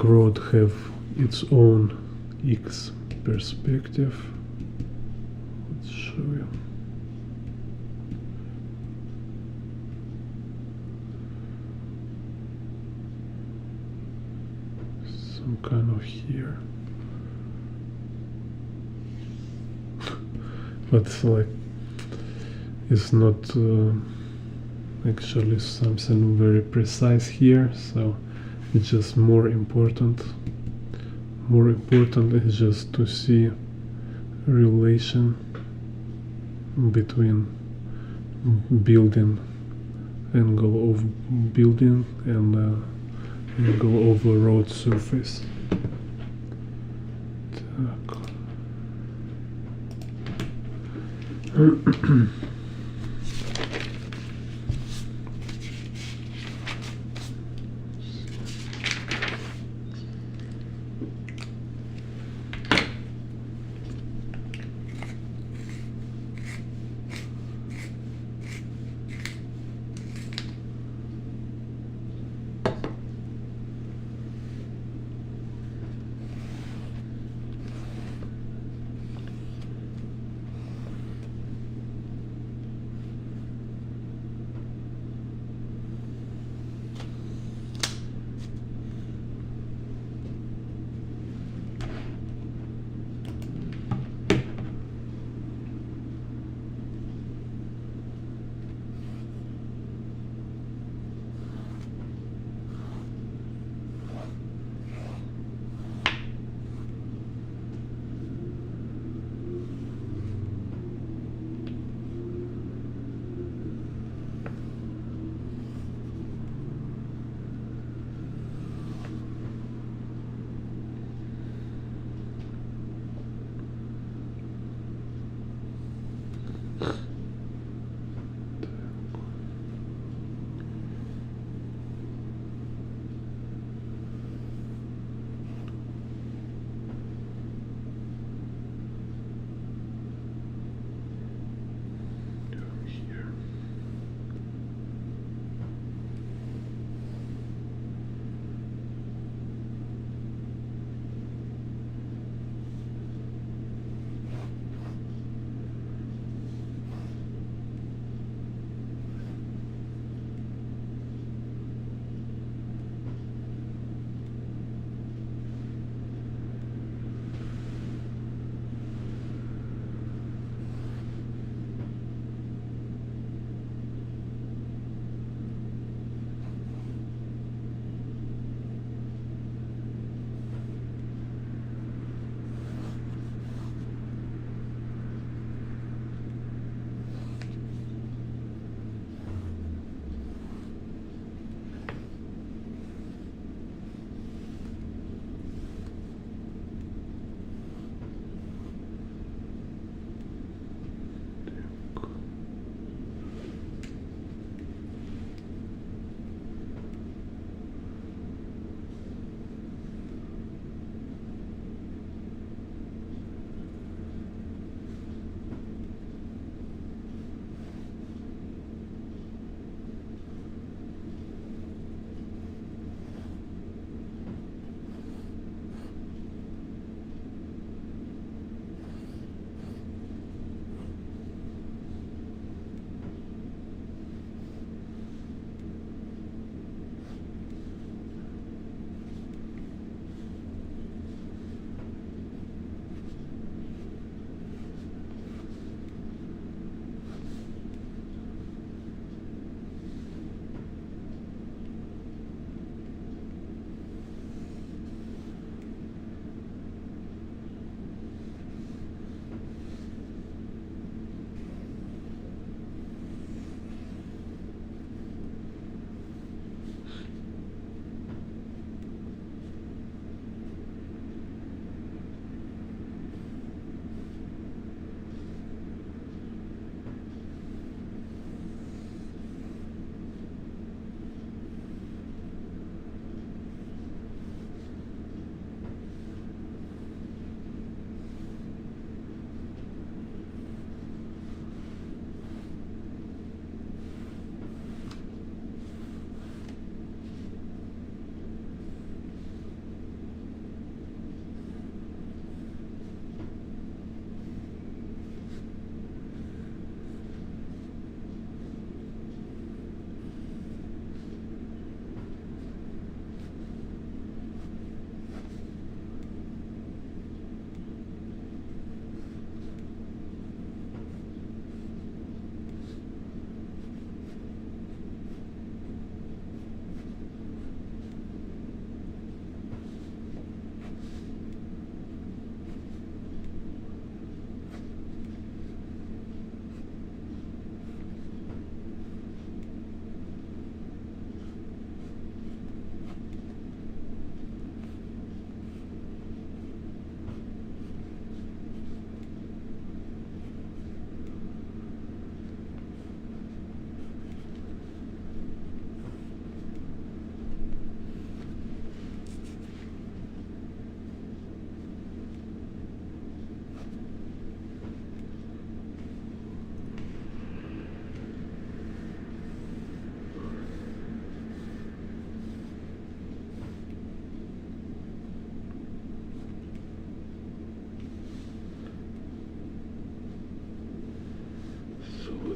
Speaker 1: road have its own X perspective. Let's show you. Some kind of here. But it's not actually something very precise here, so it's just more important is just to see relation between building, angle of building, and angle of the road surface.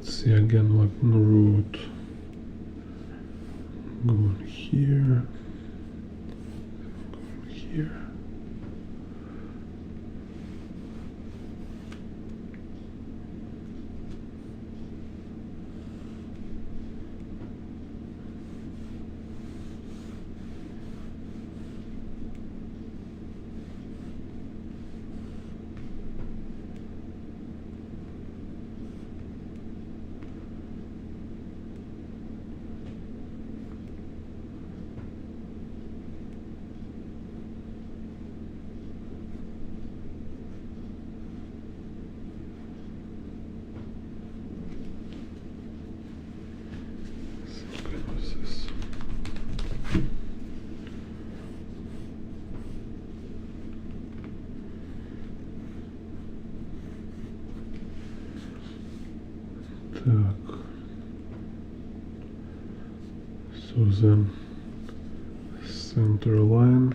Speaker 1: let's see again, like root going here, going here. Так, so then center line.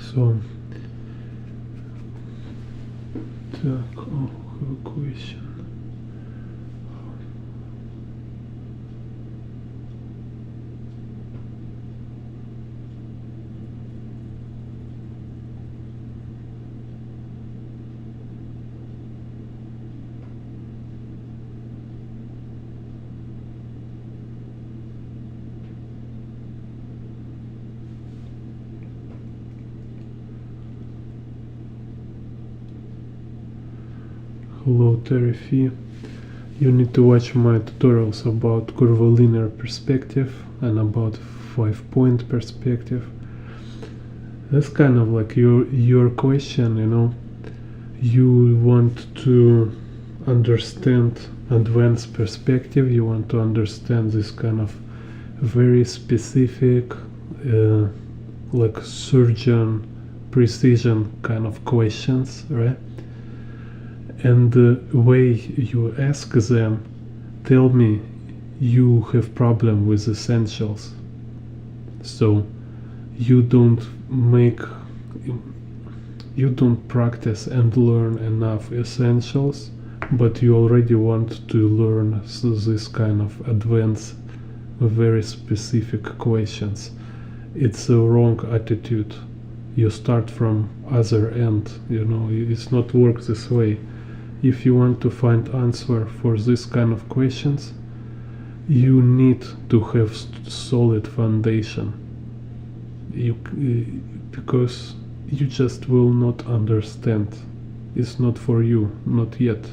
Speaker 1: So, так, oh, I have a question. Hello Terry Fee. You need to watch my tutorials about curvilinear perspective and about 5-point perspective. That's kind of like your question, you know. You want to understand advanced perspective, you want to understand this kind of very specific like surgeon precision kind of questions, right? And the way you ask them, tell me you have problem with essentials. So you don't practice and learn enough essentials, but you already want to learn this kind of advanced, very specific questions. It's a wrong attitude. You start from other end, you know, it's not work this way. If you want to find answer for this kind of questions, you need to have solid foundation. Because you just will not understand. It's not for you, not yet.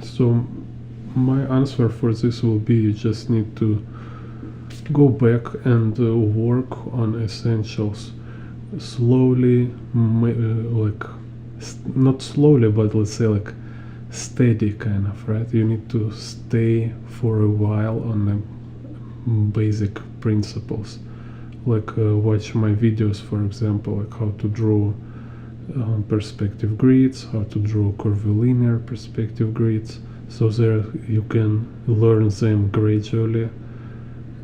Speaker 1: So my answer for this will be you just need to go back and work on essentials slowly, like not slowly, but let's say like steady kind of, right? You need to stay for a while on the basic principles, like watch my videos, for example, like how to draw perspective grids, how to draw curvilinear perspective grids, so there you can learn them gradually,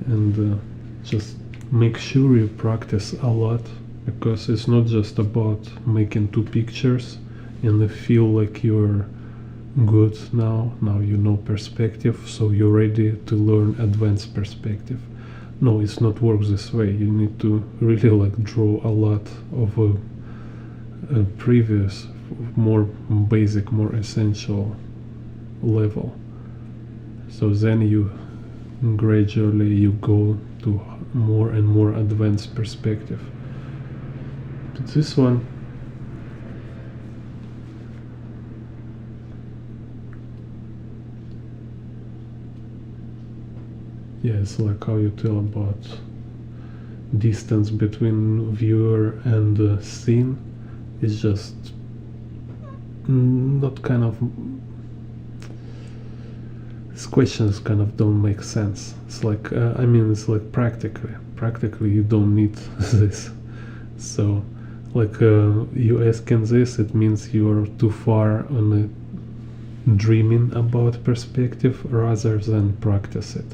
Speaker 1: and just make sure you practice a lot, because it's not just about making two pictures and feel like you're good now you know perspective, so you're ready to learn advanced perspective. No, it's not work this way. You need to really like draw a lot of a previous, more basic, more essential level. So then you gradually you go to more and more advanced perspective. But this one, yeah, it's like how you tell about distance between viewer and scene. It's just not kind of, these questions kind of don't make sense. It's like I mean, it's like practically you don't need this. So like you asking this, it means you're too far on dreaming about perspective rather than practice it.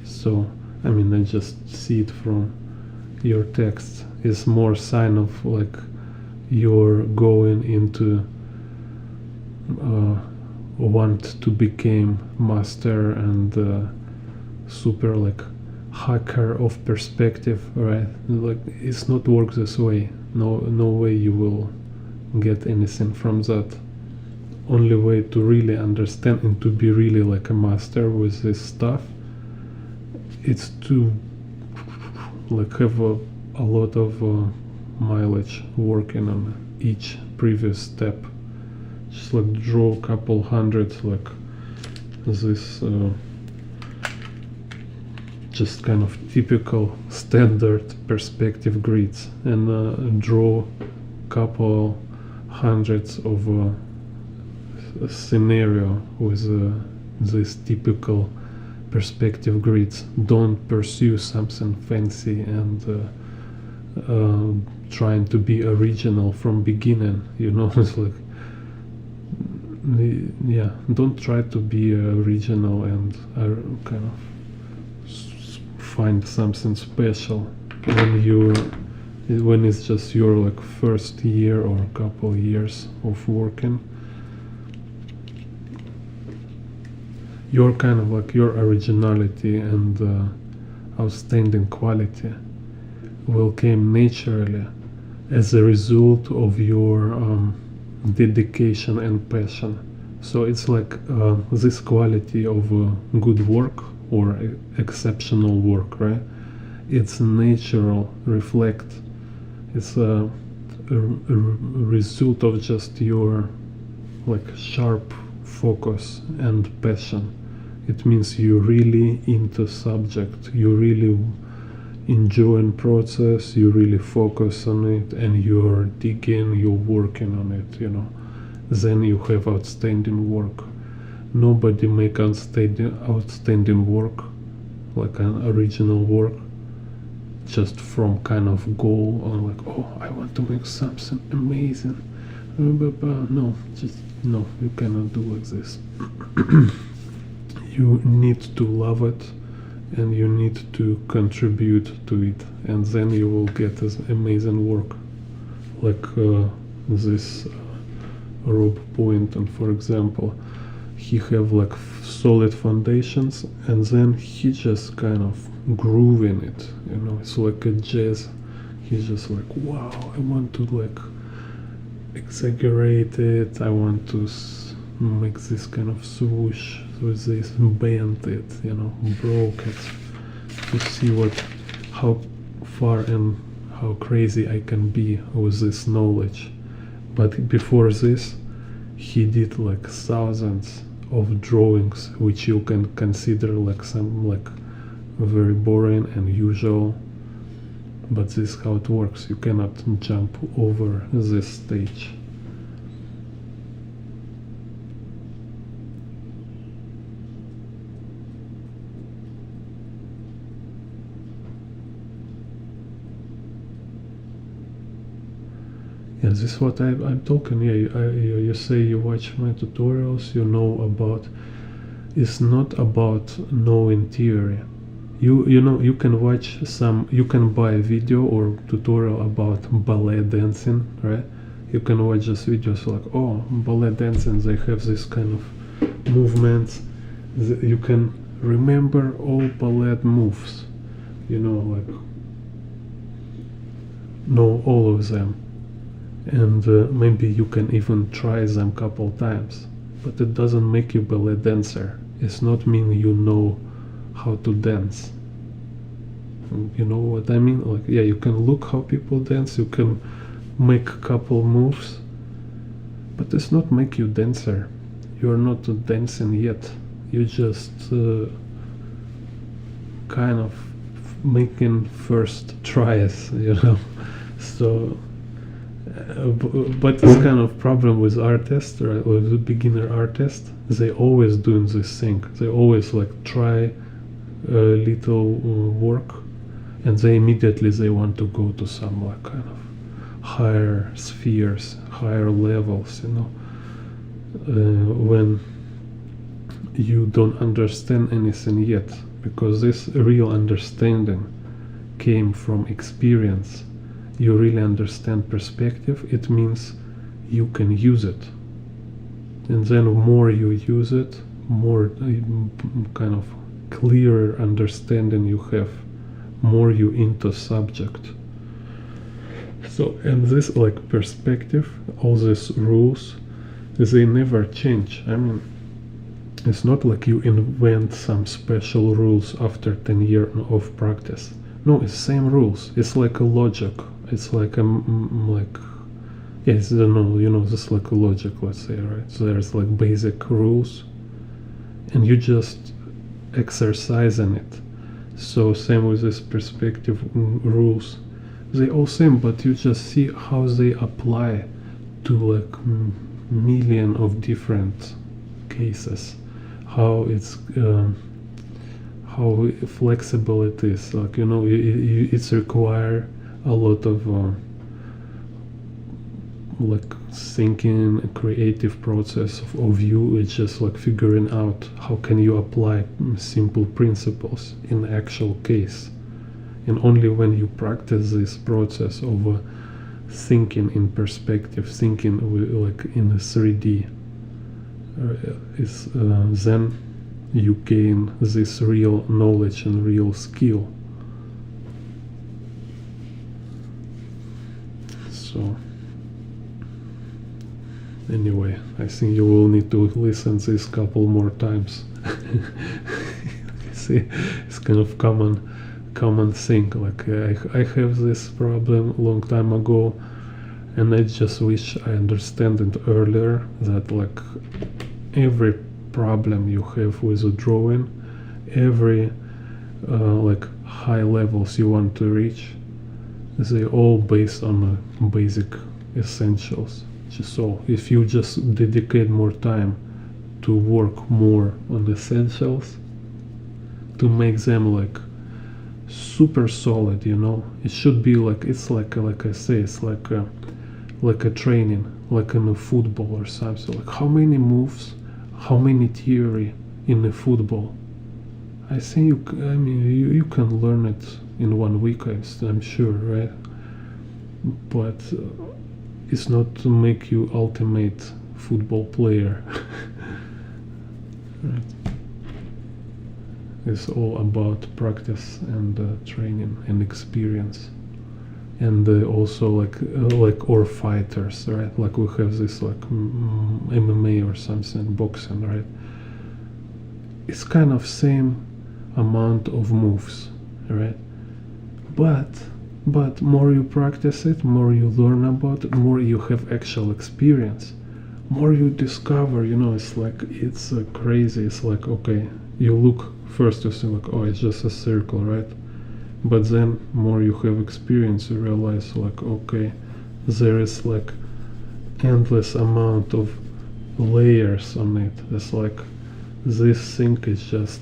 Speaker 1: So I mean, I just see it from your text. It's more sign of like you're going into want to become master and super like hacker of perspective, right? Like it's not work this way. No way you will get anything from that. Only way to really understand and to be really like a master with this stuff, it's to like have a lot of mileage working on each previous step. Just like draw a couple hundred like this just kind of typical standard perspective grids, and draw couple hundreds of a scenario with this typical perspective grids. Don't pursue something fancy and trying to be original from beginning, you know. It's like, yeah, don't try to be original and kind of find something special when you're when it's just your like first year or a couple years of working, your kind of like your originality and outstanding quality will come naturally as a result of your dedication and passion. So it's like this quality of good work or exceptional work, right? It's natural reflect. It's a result of just your like sharp focus and passion. It means you're really into subject. You really enjoying process. You really focus on it, and you're digging. You're working on it. You know, then you have outstanding work. Nobody make outstanding work, like an original work, just from kind of goal on like, oh, I want to make something amazing. No, just no, you cannot do like this. You need to love it, and you need to contribute to it, and then you will get this amazing work, like this Rob Pointon, for example. He have like solid foundations, and then he just kind of groove in it. You know, it's like a jazz. He's just like, wow, I want to like exaggerate it. I want to make this kind of swoosh with this, bend it, you know, broke it, to see how far and how crazy I can be with this knowledge. But before this, he did like thousands of drawings, which you can consider like some like very boring and usual. But this is how it works. You cannot jump over this stage. Yeah, this is what I'm talking. Yeah, you say you watch my tutorials, you know about. It's not about knowing theory. You know, you can watch some, you can buy a video or tutorial about ballet dancing, right? You can watch this videos like, oh, ballet dancing, they have this kind of movements. You can remember all ballet moves, you know, like know all of them. And maybe you can even try them couple times, but it doesn't make you ballet dancer. It's not mean you know how to dance. You know what I mean? Like, yeah, you can look how people dance, you can make a couple moves, but it's not make you dancer. You're not dancing yet. You just kind of making first tries, you know. So but it's kind of problem with artists, right? With the beginner artists, they always doing this thing. They always like try a little work, and they immediately they want to go to some like kind of higher spheres, higher levels, you know. When you don't understand anything yet, because this real understanding came from experience. You really understand perspective, it means you can use it. And then more you use it, more kind of clearer understanding you have, more you into subject. So, and this like perspective, all these rules, they never change. I mean, it's not like you invent some special rules after 10 years of practice. No, it's same rules. It's like a logic. It's like yes, no, you know, this is like a logic, let's say, right? So there's like basic rules, and you just exercising it. So same with this perspective rules. They all same, but you just see how they apply to like million of different cases. How it's how flexible it is. Like, you know, it's require a lot of like thinking, a creative process of you. It's just like figuring out how can you apply simple principles in the actual case. And only when you practice this process of thinking in perspective, thinking like in a 3D, then you gain this real knowledge and real skill. So anyway, I think you will need to listen this couple more times. See, it's kind of common thing. Like I have this problem long time ago, and I just wish I understand it earlier, that like every problem you have with a drawing, every like high levels you want to reach, they all based on basic essentials. So if you just dedicate more time to work more on essentials, to make them like super solid, you know, it should be like, it's like I say, it's like a training, like in a football or something. Like how many moves, how many theory in a football? I think you can learn it in 1 week, I'm sure, right? But it's not to make you ultimate football player. Right. It's all about practice and training and experience, and also like or fighters, right? Like we have this like MMA or something, boxing, right? It's kind of same amount of moves, right? But more you practice it, more you learn about it, more you have actual experience, more you discover, you know, it's like, it's crazy. It's like, okay, you look first, you think like, oh, it's just a circle, right? But then more you have experience, you realize like, okay, there is like endless amount of layers on it. It's like this thing is just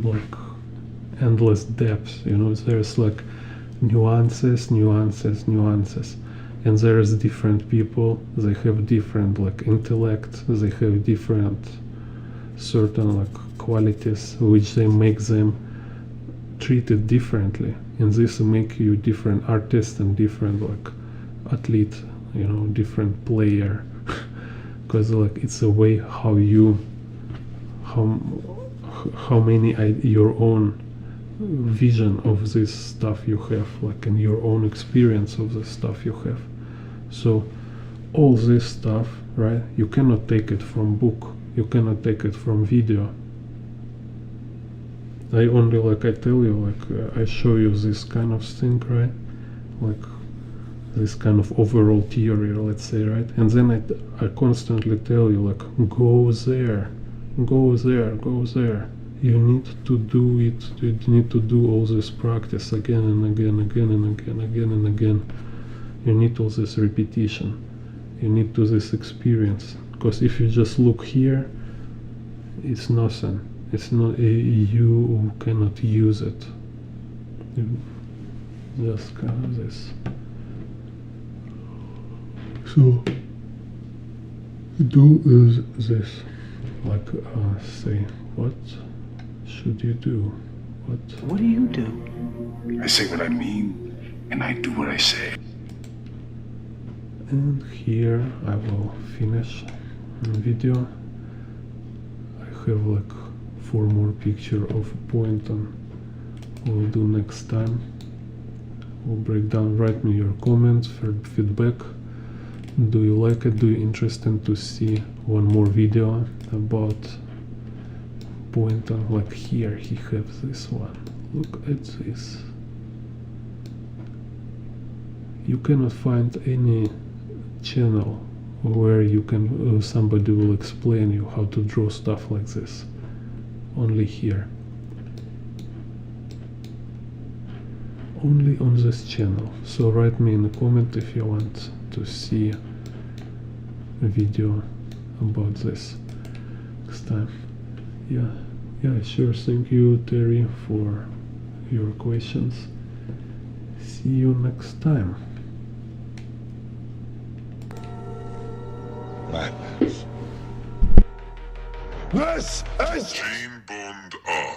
Speaker 1: like endless depth, you know. There's like nuances, and there's different people, they have different like intellect, they have different certain like qualities which they make them treated differently, and this make you different artist and different like athlete, you know, different player. Because like it's a way how many your own vision of this stuff you have, like in your own experience of the stuff you have. So all this stuff, right, you cannot take it from book, you cannot take it from video. I only, like I tell you, like I show you this kind of thing, right, like this kind of overall theory, let's say, right, and then I constantly tell you like, go there, go there, go there. You need to do it, you need to do all this practice again and again, again and again, again and again. You need all this repetition, you need to this experience, because if you just look here, it's nothing, it's not, you cannot use it. You just kind of this. So do is this, like say, what should you do? What
Speaker 2: do you do? I say what I mean, and I do what I say.
Speaker 1: And here I will finish the video. I have like 4 more pictures of Pointon. We'll do next time. We'll break down, write me your comments, feedback. Do you like it? Do you interested to see one more video about Pointon? Like here he has this one. Look at this. You cannot find any channel where you can somebody will explain you how to draw stuff like this. Only here. Only on this channel. So write me in the comment if you want to see a video about this next time. Yeah, sure. Thank you, Terry, for your questions. See you next time.
Speaker 2: Madness. This is
Speaker 3: Gene Bond R.